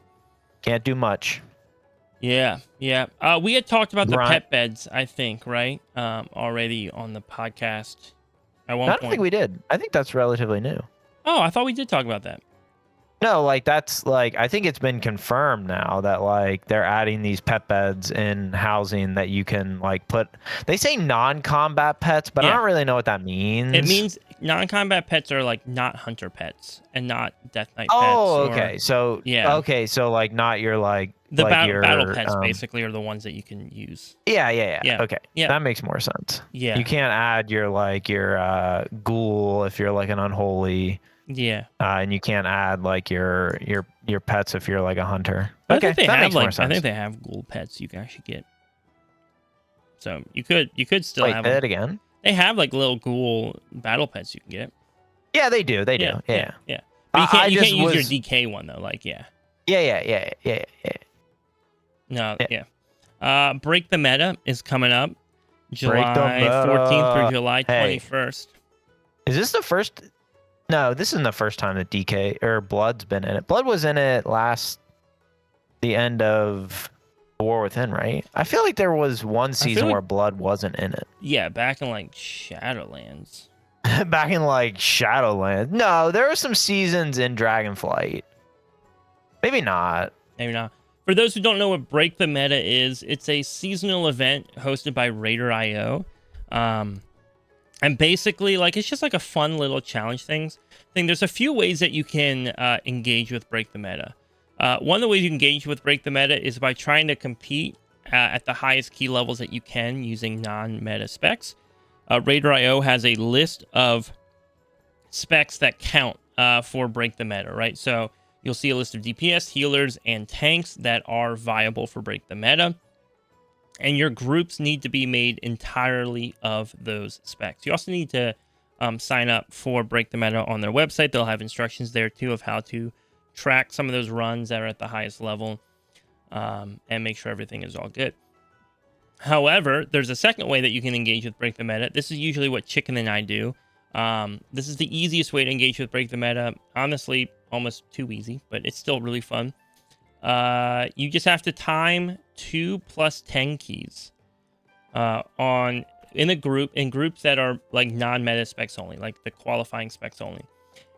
Can't do much. Yeah. We had talked about the pet beds, I think, right? Already on the podcast at one point. I don't think we did. I think that's relatively new. Oh, I thought we did talk about that. No, like that's like I think it's been confirmed now that like they're adding these pet beds in housing that you can like put. They say non-combat pets, but I don't really know what that means. It means non-combat pets are like not hunter pets and not death knight pets. Oh, okay. So yeah. Okay, so like not your like the like battle pets basically are the ones that you can use. Yeah. Okay. Yeah. That makes more sense. Yeah. You can't add your ghoul if you're like an unholy. Yeah. And you can't add like your pets if you're like a hunter. But okay, I think they that have makes more sense. I think they have ghoul pets you can actually get. So you could still Wait, have say it again. They have like little ghoul battle pets you can get. Yeah, they do. They do. Yeah. But you can't use your DK one though. Like Yeah. No. Yeah. Break the Meta is coming up July 14th through July 21st. Is this the first? No, this isn't the first time that DK or Blood's been in it. Blood was in it the end of War Within, right? I feel like there was one season where Blood wasn't in it. Yeah, back in like Shadowlands. Back in like Shadowlands. No, there were some seasons in Dragonflight. Maybe not. Maybe not. For those who don't know what Break the Meta is, it's a seasonal event hosted by Raider.io. And basically, like, it's just like a fun little challenge thing. There's a few ways that you can engage with Break the Meta. One of the ways you can engage with Break the Meta is by trying to compete at the highest key levels that you can using non-meta specs. Raider.io has a list of specs that count for Break the Meta, right? So you'll see a list of DPS, healers, and tanks that are viable for Break the Meta. And your groups need to be made entirely of those specs. You also need to sign up for Break the Meta on their website. They'll have instructions there, too, of how to track some of those runs that are at the highest level and make sure everything is all good. However, there's a second way that you can engage with Break the Meta. This is usually what Chicken and I do. This is the easiest way to engage with Break the Meta. Honestly, almost too easy, but it's still really fun. You just have to time 2 + 10 keys in groups that are like non-meta specs only, like the qualifying specs only.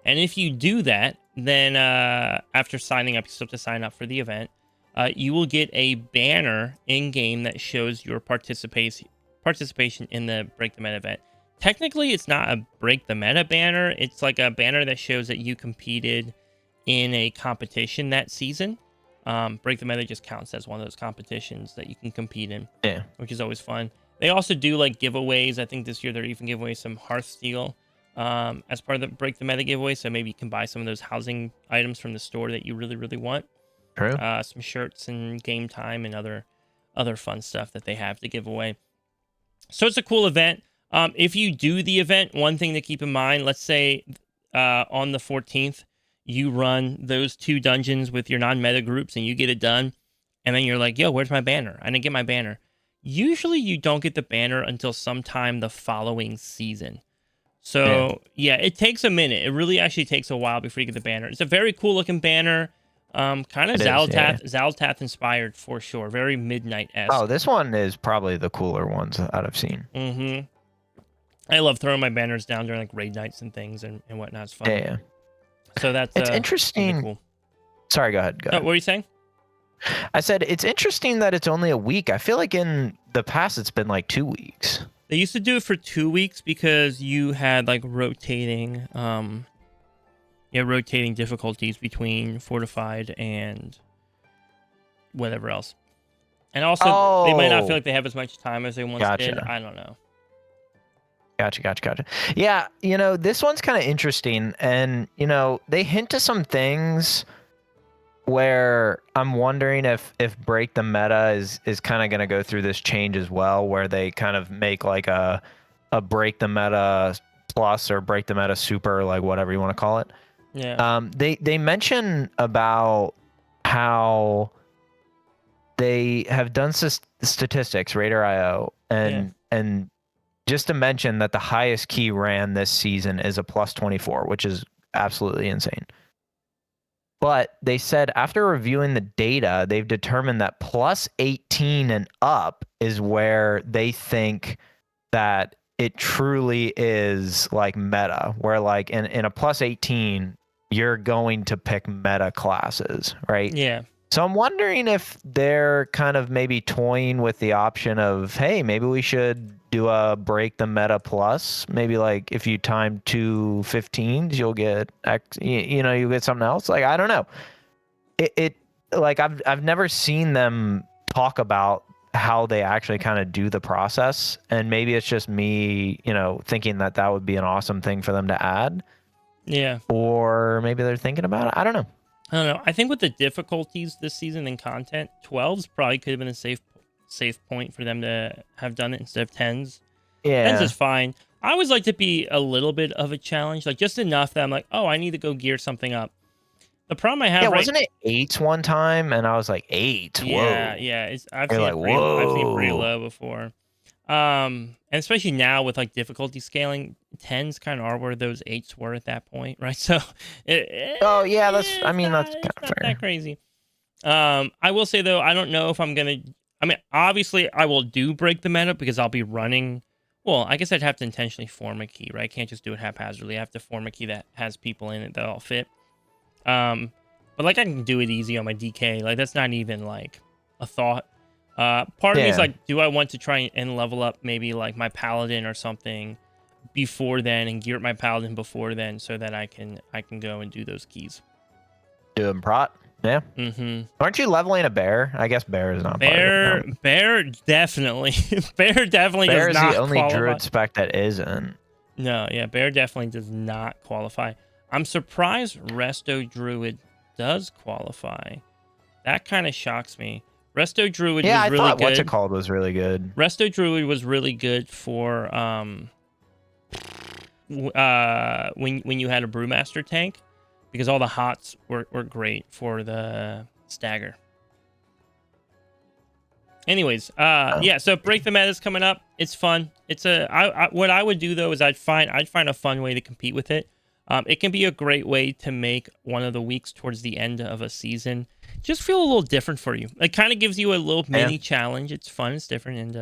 And if you do that, then after signing up, you still have to sign up for the event. You will get a banner in game that shows your participation in the Break the Meta event. Technically, it's not a Break the Meta banner. It's like a banner that shows that you competed in a competition that season. Break the Meta just counts as one of those competitions that you can compete in, which is always fun. They also do like giveaways. I think this year they're even giving away some Hearthsteel as part of the Break the Meta giveaway. So maybe you can buy some of those housing items from the store that you really, really want. True. Some shirts and game time and other fun stuff that they have to give away. So it's a cool event. If you do the event, one thing to keep in mind, let's say on the 14th, you run those 2 dungeons with your non-meta groups and you get it done. And then you're like, yo, where's my banner? I didn't get my banner. Usually you don't get the banner until sometime the following season. So yeah, it takes a minute. It really actually takes a while before you get the banner. It's a very cool looking banner. Kind of Zaltath inspired for sure. Very Midnight-esque. Oh, this one is probably the cooler ones that I've seen. Mm-hmm. I love throwing my banners down during like raid nights and things and whatnot. It's fun. Yeah. So that's it's interesting. Cool. Sorry, go ahead. What were you saying? I said it's interesting that it's only a week. I feel like in the past it's been like 2 weeks. They used to do it for 2 weeks because you had like rotating difficulties between fortified and whatever else. And also they might not feel like they have as much time as they once did. I don't know. Gotcha. Yeah, this one's kind of interesting. And, they hint to some things where I'm wondering if Break the Meta is kind of going to go through this change as well, where they kind of make like a Break the Meta Plus or Break the Meta Super, like whatever you want to call it. Yeah. They mention about how they have done statistics, Raider.io, and just to mention that the highest key ran this season is a +24, which is absolutely insane. But they said after reviewing the data, they've determined that +18 and up is where they think that it truly is like meta, where like in a +18, you're going to pick meta classes, right? Yeah. So I'm wondering if they're kind of maybe toying with the option of, hey, maybe we should do a break the meta plus. Maybe like if you time 2 15s, you'll get X, you get something else. Like, I don't know. It like I've never seen them talk about how they actually kind of do the process, and maybe it's just me, thinking that would be an awesome thing for them to add. Yeah. Or maybe they're thinking about it. I don't know. I think with the difficulties this season in content, 12s probably could have been a safe point for them to have done it instead of 10s. Yeah. 10s is fine. I always like to be a little bit of a challenge, like just enough that I'm like, oh, I need to go gear something up. The problem I have, wasn't it 8s one time? And I was like, 8? Yeah, whoa. yeah. I've You're seen like, I've seen it pretty whoa. low before. And especially now with like difficulty scaling, 10s kind of are where those 8s were at that point, right? So, Oh yeah, that's it's kind not of fair. that crazy. I will say though, I don't know if I'm gonna. I mean, obviously, I will do break the meta because I'll be running. Well, I guess I'd have to intentionally form a key, right? I can't just do it haphazardly. I have to form a key that has people in it that all fit. But like I can do it easy on my DK. Like that's not even like a thought. Part of me is like, do I want to try and level up maybe like my paladin or something before then and gear up my paladin before then so that I can go and do those keys. Doing prot. Yeah. Mm-hmm. Aren't you leveling a bear? I guess bear is not bear. Part of it, bear definitely. Bear definitely bear does is not the only qualify. druid spec that isn't. No, yeah, bear definitely does not qualify. I'm surprised Resto Druid does qualify. That kind of shocks me. Resto Druid was really thought good. What's it called was really good. Resto Druid was really good for when you had a Brewmaster tank, because all the hots were great for the stagger. Anyways, yeah, so Break the Meta is coming up. It's fun. It's what I would do though is I'd find a fun way to compete with it. It can be a great way to make one of the weeks towards the end of a season just feel a little different for you. It kind of gives you a little mini challenge. It's fun. It's different, and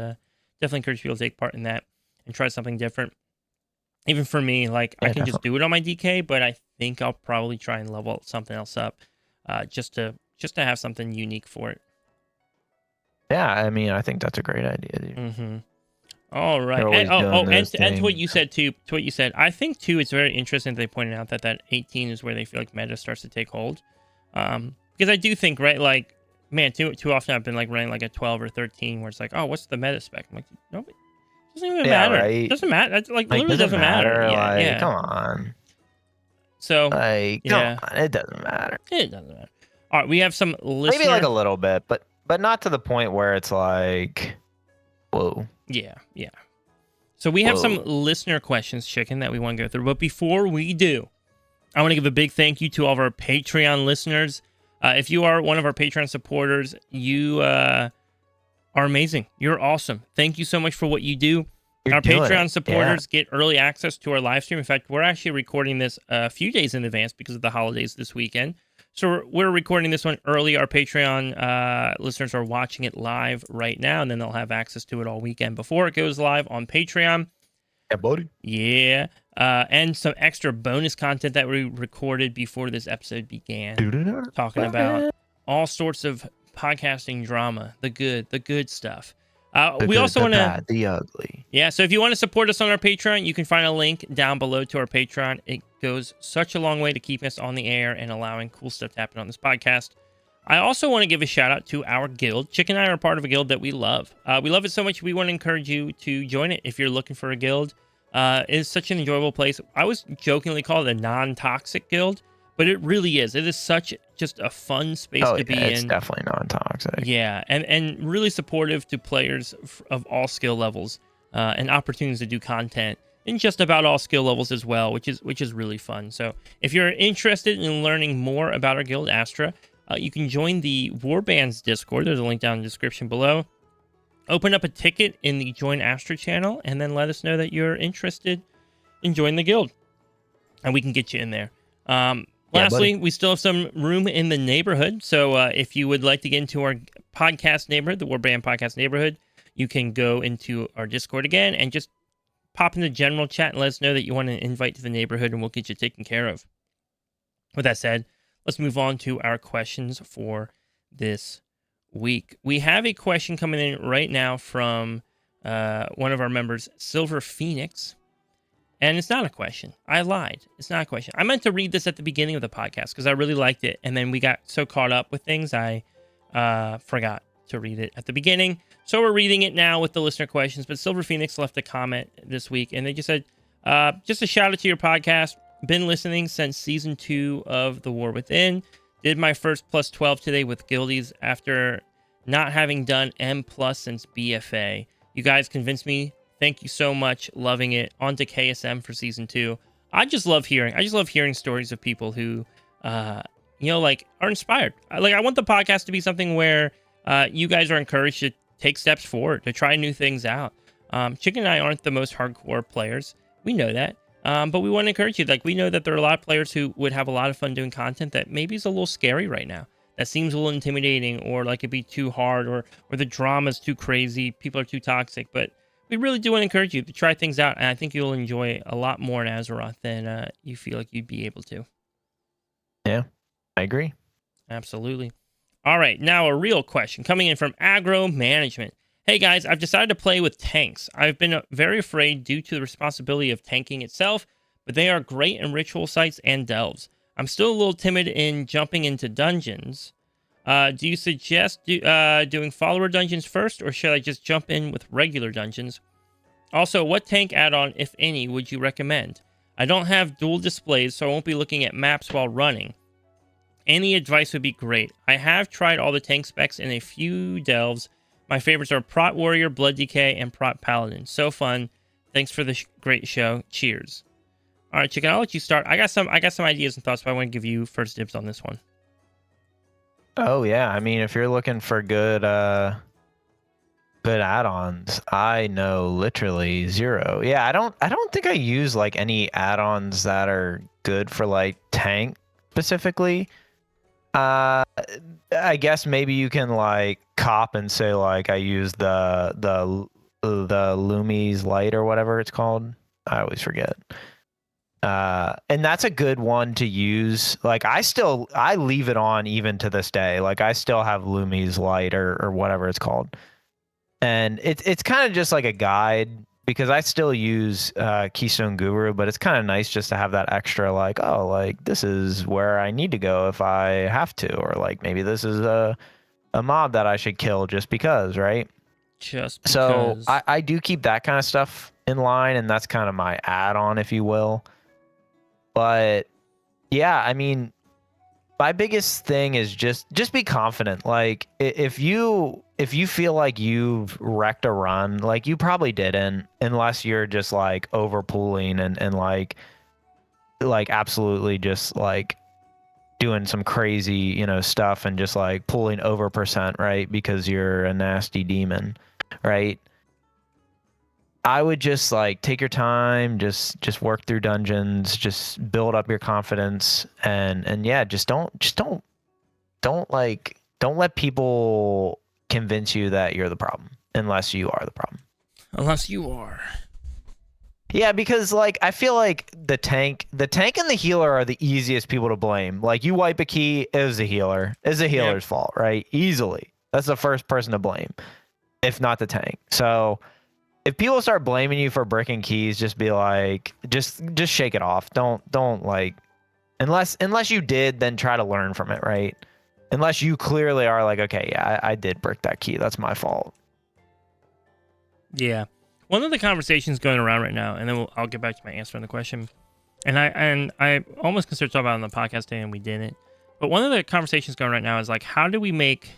definitely encourage people to take part in that and try something different. Even for me, like I can just do it on my DK, but I think I'll probably try and level something else up, just to have something unique for it. Yeah, I mean, I think that's a great idea, dude. Mm-hmm. All right. And to what you said too. To what you said, I think too, it's very interesting that they pointed out that 18 is where they feel like meta starts to take hold. Because I do think, right, like, man, too often I've been like running like a 12 or 13, where it's like, oh, what's the meta spec? I'm like, no, it doesn't even matter. Right? It doesn't matter. It literally doesn't matter. Yeah. Come on. So come on. It doesn't matter. It doesn't matter. All right, we have some listener... Maybe like a little bit, but not to the point where it's like, whoa. Yeah. So we have some listener questions, Chicken, that we want to go through. But before we do, I want to give a big thank you to all of our Patreon listeners. If you are one of our Patreon supporters, you are amazing. You're awesome. Thank you so much for what you do. Our Patreon supporters get early access to our live stream. In fact, we're actually recording this a few days in advance because of the holidays this weekend. So we're recording this one early. Our Patreon listeners are watching it live right now, and then they'll have access to it all weekend before it goes live on Patreon. Yeah, buddy. Yeah. And some extra bonus content that we recorded before this episode began. Talking about all sorts of podcasting drama, the good stuff. We also want to... bad, the ugly. Yeah, so if you want to support us on our Patreon, you can find a link down below to our Patreon. It goes such a long way to keep us on the air and allowing cool stuff to happen on this podcast. I also want to give a shout out to our guild. Chick and I are part of a guild that we love. We love it so much, we want to encourage you to join it if you're looking for a guild. It's such an enjoyable place. I always jokingly call it a non-toxic guild, but it really is. It is such just a fun space to be in. It's definitely non-toxic. Yeah, and really supportive to players of all skill levels, and opportunities to do content in just about all skill levels as well, which is really fun. So if you're interested in learning more about our guild, Astra, you can join the Warband's Discord. There's a link down in the description below. Open up a ticket in the Join Astra channel, and then let us know that you're interested in joining the guild, and we can get you in there. Lastly, we still have some room in the neighborhood. So if you would like to get into our podcast neighborhood, the Warband Podcast Neighborhood, you can go into our Discord again and just pop in the general chat and let us know that you want an invite to the neighborhood, and we'll get you taken care of. with that said, let's move on to our questions for this week. We have a question coming in right now from one of our members, Silver Phoenix. And it's not a question. I lied. It's not a question. I meant to read this at the beginning of the podcast because I really liked it. And then we got so caught up with things, I forgot to read it at the beginning. So we're reading it now with the listener questions. But Silver Phoenix left a comment this week. And they just said, just a shout out to your podcast. Been listening since season 2 of The War Within. Did my first plus 12 today with guildies after not having done M plus since BFA. You guys convinced me. Thank you so much. Loving it. On to KSM for season 2. I just love hearing stories of people who, like are inspired. I want the podcast to be something where you guys are encouraged to take steps forward, to try new things out. Chicken and I aren't the most hardcore players. We know that. But we want to encourage you. We know that there are a lot of players who would have a lot of fun doing content that maybe is a little scary right now. That seems a little intimidating, or like it'd be too hard, or the drama's too crazy, people are too toxic. But we really do want to encourage you to try things out, and I think you'll enjoy a lot more in Azeroth than you feel like you'd be able to. Yeah, I agree. Absolutely. All right, now a real question coming in from Aggro Management. Hey guys, I've decided to play with tanks. I've been very afraid due to the responsibility of tanking itself, but they are great in ritual sites and delves. I'm still a little timid in jumping into dungeons. Do you suggest doing follower dungeons first, or should I just jump in with regular dungeons? Also, what tank add-on, if any, would you recommend? I don't have dual displays, so I won't be looking at maps while running. Any advice would be great. I have tried all the tank specs in a few delves. My favorites are Prot Warrior, Blood Decay, and Prot Paladin. So fun. Thanks for the great show. Cheers. All right, Chicken, I'll let you start. I got some ideas and thoughts, but I want to give you first dibs on this one. Oh yeah, I mean, if you're looking for good add-ons, I know literally zero. Yeah, I don't think I use any add-ons that are good for tank specifically. I guess maybe you can cop and say I use the Lumi's light or whatever it's called. I always forget. And that's a good one to use. I leave it on even to this day. I still have Lumi's light or whatever it's called. And it's kind of just like a guide, because I still use Keystone Guru, but it's kind of nice just to have that extra this is where I need to go if I have to, or maybe this is a mob that I should kill just because, right? Just because. So I do keep that kind of stuff in line, and that's kind of my add-on, if you will. But yeah, I mean, my biggest thing is just be confident. If you feel like you've wrecked a run, you probably didn't, unless you're just overpooling and absolutely just doing some crazy, stuff and just pulling over percent, right? Because you're a nasty demon, right? I would just take your time, just work through dungeons, just build up your confidence, and yeah, don't let people convince you that you're the problem, unless you are the problem. Unless you are. Yeah, because I feel like the tank and the healer are the easiest people to blame. You wipe a key, it was the healer. It's the healer's fault, right? Easily. That's the first person to blame, if not the tank. So if people start blaming you for bricking keys, just be just shake it off. Don't unless you did, then try to learn from it, right? Unless you clearly are okay, yeah, I did brick that key. That's my fault. Yeah. One of the conversations going around right now, and then I'll get back to my answer on the question. And I almost considered talking about it on the podcast today, and we didn't. But one of the conversations going right now is how do we make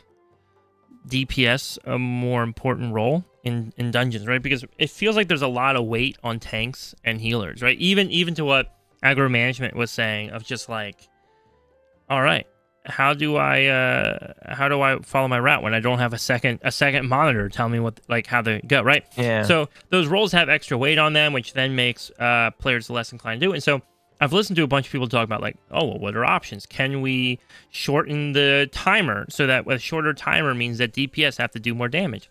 DPS a more important role in dungeons, right? Because it feels like there's a lot of weight on tanks and healers, right? Even to what Aggro Management was saying of just all right, how do I follow my route when I don't have a second monitor tell me what how to go, right? Yeah. So those roles have extra weight on them, which then makes players less inclined to do it. And so I've listened to a bunch of people talk about what are options? Can we shorten the timer so that a shorter timer means that DPS have to do more damage?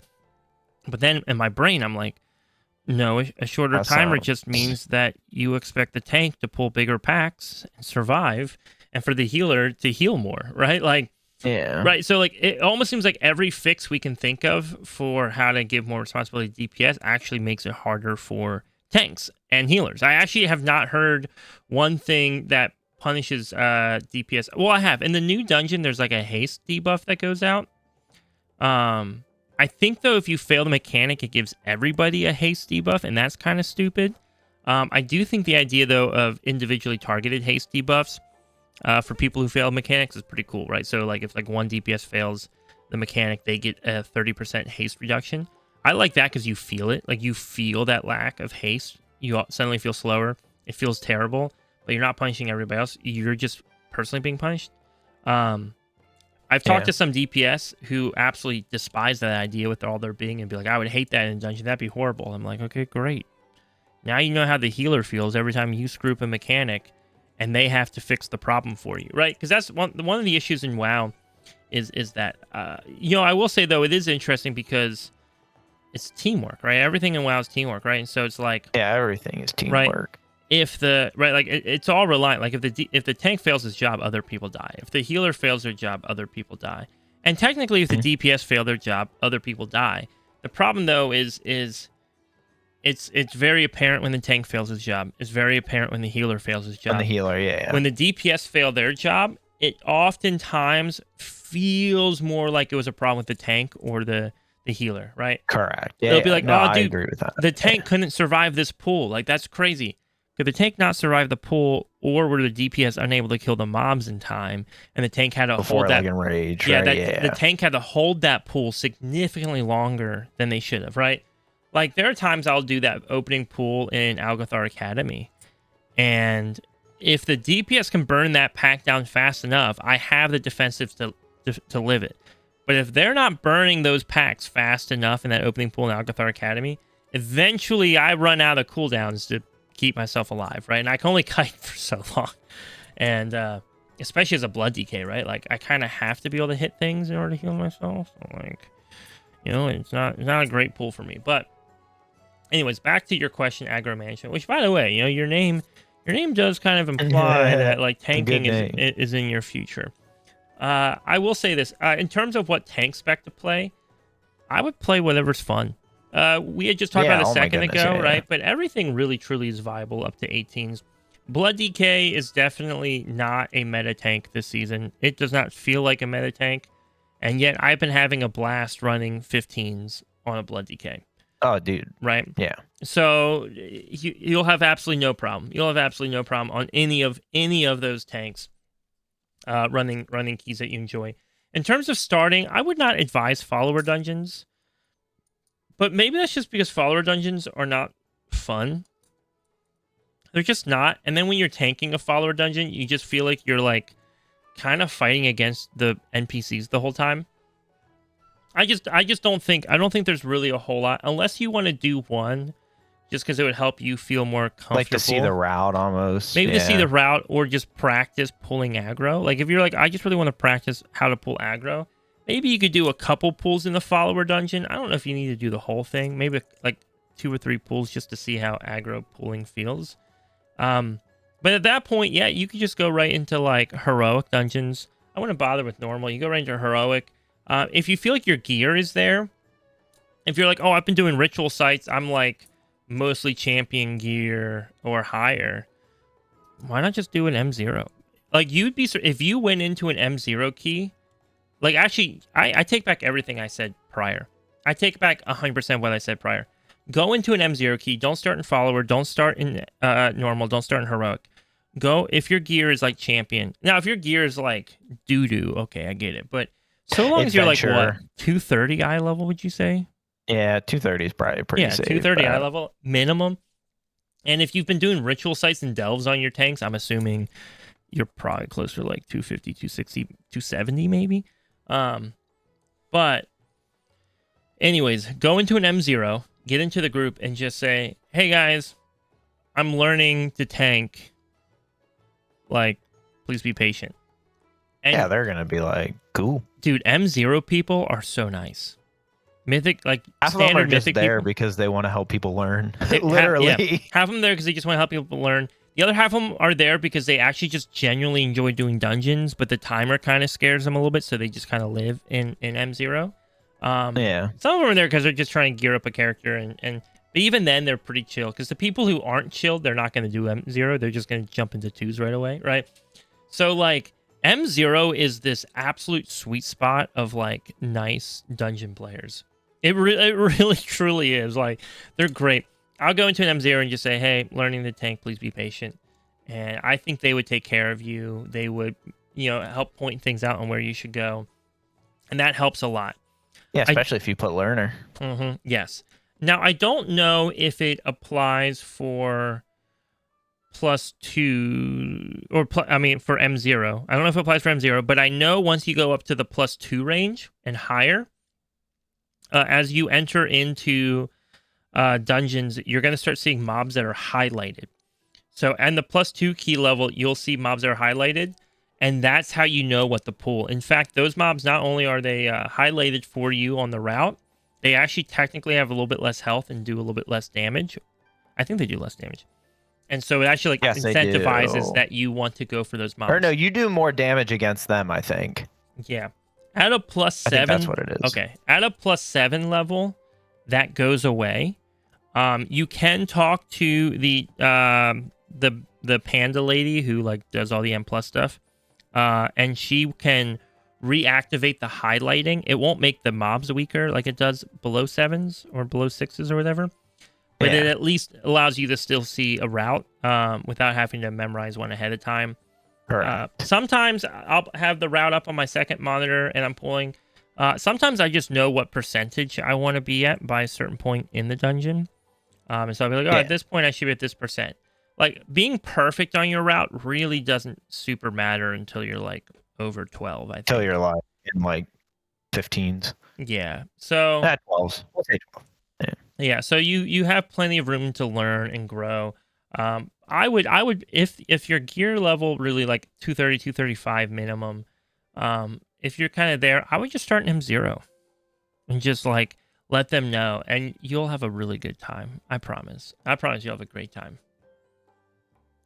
But then in my brain, I'm no, a shorter timer just means that you expect the tank to pull bigger packs and survive, and for the healer to heal more, right? Like, Yeah. right. So like it almost seems like every fix we can think of for how to give more responsibility to DPS actually makes it harder for tanks and healers. I actually have not heard one thing that punishes DPS. Well, I have. In the new dungeon, there's like a haste debuff that goes out. I think though if you fail the mechanic, it gives everybody a haste debuff, and that's kind of stupid. I do think the idea though of individually targeted haste debuffs for people who fail mechanics is pretty cool, right? So like if like one DPS fails the mechanic, they get a 30% haste reduction. I like that because you feel it. Like you feel that lack of haste. You suddenly feel slower. It feels terrible, but you're not punishing everybody else. You're just personally being punished. I've talked to some DPS who absolutely despise that idea with all their being and be like, I would hate that in a dungeon. That'd be horrible. I'm like, okay, great. Now you know how the healer feels every time you screw up a mechanic and they have to fix the problem for you, right? Because that's one of the issues in WoW is that, I will say, though, it is interesting because it's teamwork, right? Everything in WoW is teamwork, right? And so it's like... Yeah, everything is teamwork. Right? It's all reliant. Like if the tank fails his job, other people die. If the healer fails their job, other people die. And technically, if the DPS fail their job, other people die. The problem, though, is it's very apparent when the tank fails his job. It's very apparent when the healer fails his job. And the healer, yeah. When the DPS fail their job, it oftentimes feels more like it was a problem with the tank or the healer, right? Correct. Yeah, they'll be like, no, "Oh, dude, I agree with that. The tank couldn't survive this pull. Like that's crazy." Could the tank not survive the pull, or were the DPS unable to kill the mobs in time, and the tank had to hold that enrage? Yeah, right? The tank had to hold that pull significantly longer than they should have, right? Like there are times I'll do that opening pool in Algothar Academy, and if the DPS can burn that pack down fast enough, I have the defensive to live it. But if they're not burning those packs fast enough in that opening pool in Algothar Academy, eventually I run out of cooldowns to keep myself alive, right? And I can only kite for so long, and especially as a blood DK, right? Like I kind of have to be able to hit things in order to heal myself. So like, it's not a great pool for me, but. Anyways, back to your question, aggro management, which, by the way, your name does kind of imply that like tanking is in your future. I will say this, in terms of what tank spec to play, I would play whatever's fun. We had just talked about a second ago, right? But everything really truly is viable up to 18s. Blood DK is definitely not a meta tank this season. It does not feel like a meta tank, and yet I've been having a blast running 15s on a Blood DK. Oh, dude. Right? Yeah. So you'll have absolutely no problem. You'll have absolutely no problem on any of those tanks running keys that you enjoy. In terms of starting, I would not advise follower dungeons. But maybe that's just because follower dungeons are not fun. They're just not. And then when you're tanking a follower dungeon, you just feel like you're like kind of fighting against the NPCs the whole time. I don't think there's really a whole lot, unless you want to do one, just because it would help you feel more comfortable. Like to see the route almost. Maybe to see the route, or just practice pulling aggro. Like if you're like, I just really want to practice how to pull aggro, maybe you could do a couple pulls in the follower dungeon. I don't know if you need to do the whole thing. Maybe like 2 or 3 pulls just to see how aggro pulling feels. But at that point, yeah, you could just go right into like heroic dungeons. I wouldn't bother with normal. You go right into heroic. If you feel like your gear is there, if you're like, oh, I've been doing ritual sites, I'm like mostly champion gear or higher, why not just do an M0? Like if you went into an M0 key, like actually, I take back everything I said prior. I take back 100% what I said prior. Go into an M0 key. Don't start in follower. Don't start in normal. Don't start in heroic. Go if your gear is like champion. Now, if your gear is like doo-doo, okay, I get it. But so long as you're like, what, 230 eye level, would you say? Yeah, 230 is probably pretty safe. 230 eye level minimum. And if you've been doing ritual sites and delves on your tanks, I'm assuming you're probably closer to like 250, 260, 270 maybe. But anyways, go into an M0, get into the group, and just say, hey guys, I'm learning to tank. Like, please be patient. And yeah, they're gonna be like, cool. Dude, M0 people are so nice. Mythic, like half standard of them are just Mythic there people, because they want to help people learn. Literally. Have them there because they just want to help people learn. The other half of them are there because they actually just genuinely enjoy doing dungeons, but the timer kind of scares them a little bit, so they just kind of live in M0. Yeah. Some of them are there because they're just trying to gear up a character, but even then, they're pretty chill. Because the people who aren't chilled, they're not going to do M0. They're just going to jump into 2s right away, right? So, like, M0 is this absolute sweet spot of, like, nice dungeon players. It really, truly is. Like, they're great. I'll go into an M0 and just say, hey, learning the tank, please be patient. And I think they would take care of you. They would, help point things out on where you should go. And that helps a lot. Yeah, especially if you put learner. Yes. Now, I don't know if it applies for +2 or for M0. I don't know if it applies for M0, but I know once you go up to the +2 range and higher, as you enter into dungeons, you're going to start seeing mobs that are highlighted. So, and the +2 key level, you'll see mobs that are highlighted, and that's how you know what to pull. In fact, those mobs, not only are they highlighted for you on the route, they actually technically have a little bit less health and do a little bit less damage. I think they do less damage. And so it actually incentivizes that you want to go for those mobs. Or no, you do more damage against them, I think. Yeah. At a +7... I think that's what it is. Okay. At a +7 level, that goes away. You can talk to the panda lady who like does all the M+ stuff, and she can reactivate the highlighting. It won't make the mobs weaker like it does below 7s or below 6s or whatever, but it at least allows you to still see a route without having to memorize one ahead of time. Correct. Sometimes I'll have the route up on my second monitor and I'm pulling. Sometimes I just know what percentage I want to be at by a certain point in the dungeon. And so I'll be like, at this point I should be at this percent. Like, being perfect on your route really doesn't super matter until you're like over 12, I think. Until you're like in like 15s. Yeah. So 12s. We'll say 12. Yeah, so you have plenty of room to learn and grow. I would if your gear level really like 230, 235 minimum, if you're kind of there, I would just start in M0 and just like let them know, and you'll have a really good time. I promise. I promise you'll have a great time.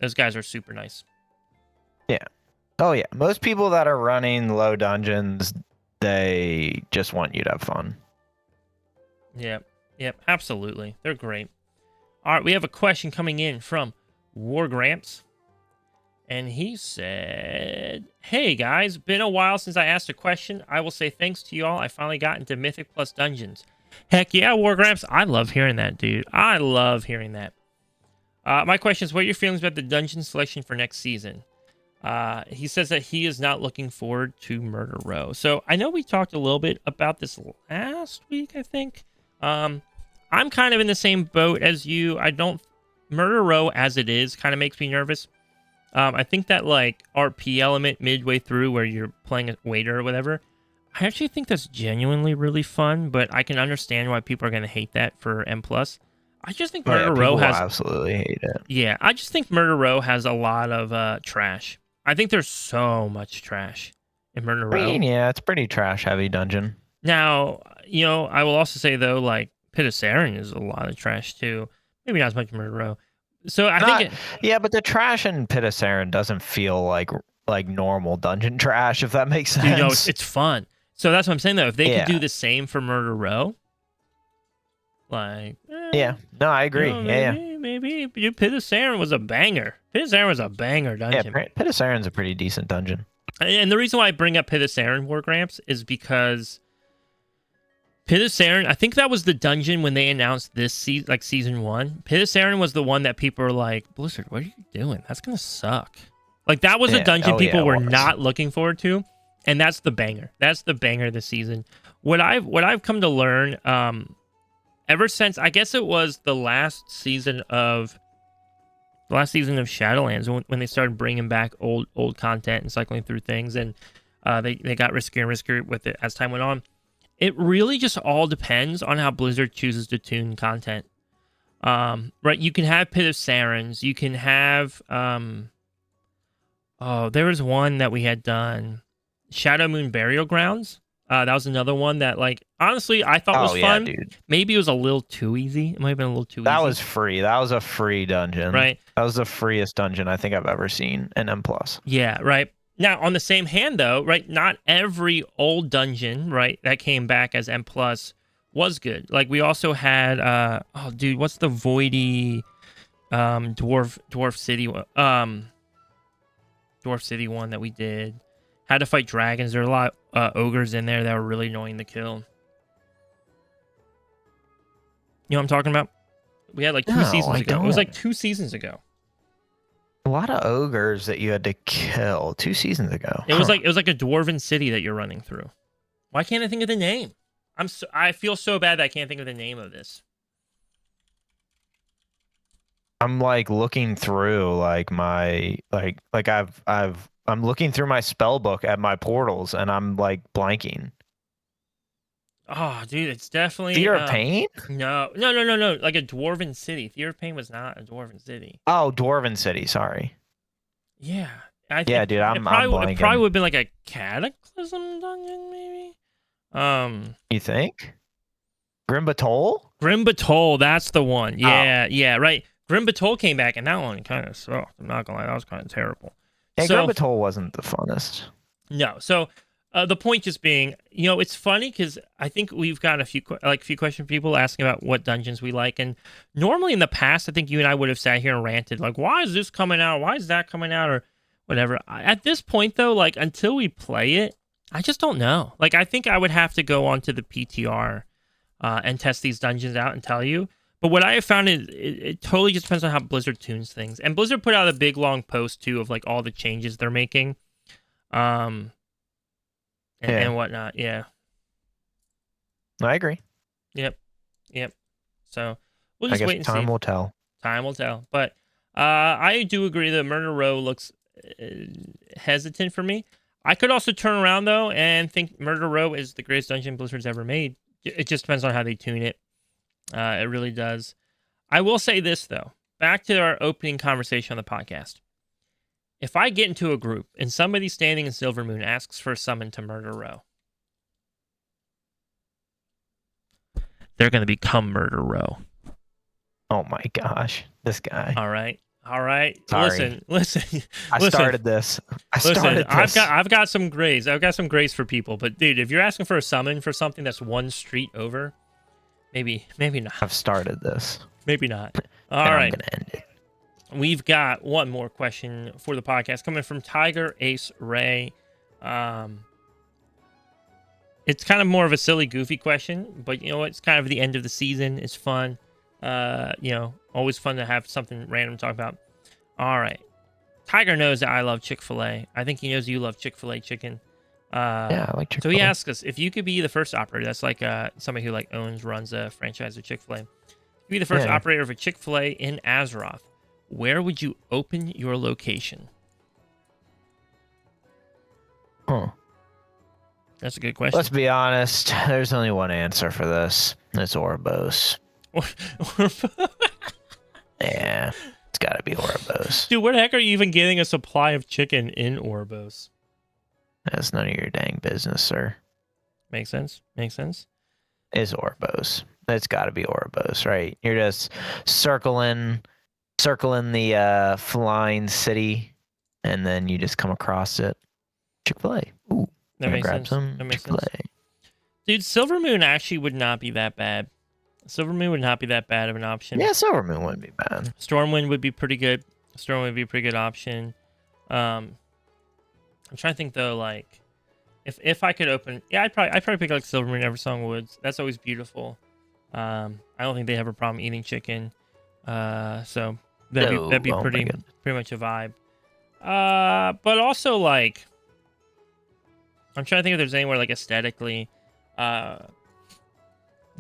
Those guys are super nice. Yeah. Oh yeah. Most people that are running low dungeons, they just want you to have fun. Yep, absolutely. They're great. All right, we have a question coming in from Wargramps. And he said, hey guys, been a while since I asked a question. I will say thanks to y'all. I finally got into Mythic Plus Dungeons. Heck yeah, Wargramps. I love hearing that, dude. I love hearing that. My question is, what are your feelings about the dungeon selection for next season? He says that he is not looking forward to Murder Row. So I know we talked a little bit about this last week, I think. I'm kind of in the same boat as you. Murder Row as it is kind of makes me nervous. I think that like RP element midway through where you're playing a waiter or whatever, I actually think that's genuinely really fun, but I can understand why people are going to hate that for M+. I just think Murder Row has... absolutely hate it. Yeah, I just think Murder Row has a lot of trash. I think there's so much trash in Murder Row. Yeah, it's pretty trash-heavy dungeon. Now, I will also say, though, like, Pit of Sarin is a lot of trash, too. Maybe not as much Murder Row. So I think... Yeah, but the trash in Pit of Sarin doesn't feel like normal dungeon trash, if that makes sense. Dude, no, it's fun. So that's what I'm saying, though. If they could do the same for Murder Row, like... yeah, no, I agree. Maybe Pit of Sarin was a banger. Pit of Sarin was a banger dungeon. Yeah, Pit of Sarin's a pretty decent dungeon. And the reason why I bring up Pit of Sarin, Wargramps, is because Pit of Sarin, I think that was the dungeon when they announced this season 1. Pit of Sarin was the one that people were like, Blizzard, what are you doing? That's going to suck. Like, that was a dungeon people were not looking forward to. And that's the banger. That's the banger this season. What I've come to learn, ever since, I guess it was the last season of Shadowlands when they started bringing back old content and cycling through things, and they got riskier and riskier with it as time went on. It really just all depends on how Blizzard chooses to tune content. Right? You can have Pit of Sarins. You can have there was one that we had done, Shadow Moon Burial Grounds. That was another one that, like, honestly, I thought was fun. Dude. Maybe it was a little too easy. It might have been a little too easy. That was free. That was a free dungeon. Right. That was the freest dungeon I think I've ever seen in M+. Yeah, right. Now, on the same hand, though, right, not every old dungeon, right, that came back as M+ was good. Like, we also had, oh, dude, what's the voidy Dwarf City Dwarf City one that we did? Had to fight dragons. There were a lot of ogres in there that were really annoying to kill. You know what I'm talking about? We had like 2 seasons ago. It was like 2 seasons ago. A lot of ogres that you had to kill 2 seasons ago. It was like a dwarven city that you're running through. Why can't I think of the name? I feel so bad that I can't think of the name of this. I'm like looking through like my I'm looking through my spell book at my portals and I'm like blanking. Oh, dude, it's definitely Theater of Pain? No. Like a dwarven city. Theater of Pain was not a dwarven city. Oh, Dwarven City. Sorry. Yeah. Dude, I'm blanking. It probably would have been like a cataclysm dungeon, maybe. You think? Grim Batol? Grim Batol, that's the one. Yeah, right. Grim Batol came back, and that one kind of sucked. I'm not gonna lie, that was kind of terrible. Yeah, Grim Batol wasn't the funnest. No. So the point just being, you know, it's funny because I think we've got a few questions from people asking about what dungeons we like, and normally in the past, I think you and I would have sat here and ranted like, "Why is this coming out? Why is that coming out?" or whatever. At this point, though, like until we play it, I just don't know. Like I think I would have to go onto the PTR and test these dungeons out and tell you. But what I have found is it totally just depends on how Blizzard tunes things. And Blizzard put out a big long post too of like all the changes they're making. And whatnot. Yeah. I agree. Yep. So we'll just wait and see. Time will tell. Time will tell. But I do agree that Murder Row looks hesitant for me. I could also turn around though and think Murder Row is the greatest dungeon Blizzard's ever made. It just depends on how they tune it. It really does. I will say this though. Back to our opening conversation on the podcast. If I get into a group and somebody standing in Silvermoon asks for a summon to Murder Row, they're going to become Murder Row. Oh my gosh, this guy. All right. Sorry. Listen. I started this. I've got some grace. I've got some grace for people. But dude, if you're asking for a summon for something that's one street over, maybe not. I've started this. Maybe not. All right. I'm gonna end it. We've got one more question for the podcast coming from Tiger Ace Ray. It's kind of more of a silly, goofy question, but you know, it's kind of the end of the season. It's fun. You know, always fun to have something random to talk about. All right. Tiger knows that I love Chick-fil-A. I think he knows you love Chick-fil-A chicken. Yeah, I like Chick-fil-A. So he asked us if you could be the first operator. That's like somebody who like runs a franchise of Chick-fil-A. If you could be the first operator of a Chick-fil-A in Azeroth, where would you open your location? Huh. That's a good question. Let's be honest. There's only one answer for this. It's Orbos. Yeah, it's got to be Orbos. Dude, where the heck are you even getting a supply of chicken in Orbos? That's none of your dang business, sir. Makes sense. It's Orbos. It's got to be Orbos, right? You're just circling the flying city, and then you just come across it. Chick-fil-A. Ooh, that makes grab sense. some Chick-fil-A. Dude, Silvermoon actually would not be that bad. Silvermoon would not be that bad of an option. Yeah, Silvermoon wouldn't be bad. Stormwind would be pretty good. Stormwind would be a pretty good option. I'm trying to think though, like if I could open, I'd probably pick like Silvermoon Eversong Woods. That's always beautiful. I don't think they have a problem eating chicken. So that'd be pretty much a vibe. But also like, I'm trying to think if there's anywhere like aesthetically,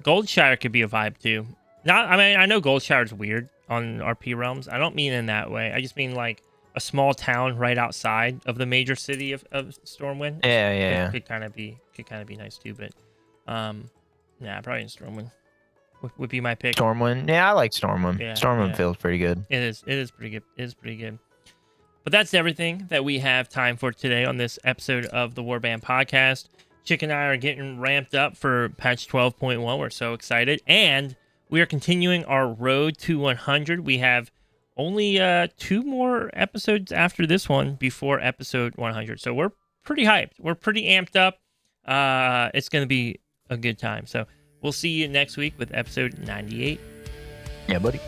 Goldshire could be a vibe too. I know Goldshire's weird on RP realms. I don't mean in that way. I just mean like a small town right outside of the major city of Stormwind. Yeah. Could kind of be nice too. But probably in Stormwind would be my pick. Stormwind. Yeah, I like Stormwind. Yeah, Stormwind feels pretty good. It is pretty good. But that's everything that we have time for today on this episode of the Warband podcast. Chick and I are getting ramped up for patch 12.1. We're so excited. And we are continuing our road to 100. We have only 2 more episodes after this one before episode 100. So we're pretty hyped. We're pretty amped up. It's going to be a good time. So we'll see you next week with episode 98. Yeah, buddy.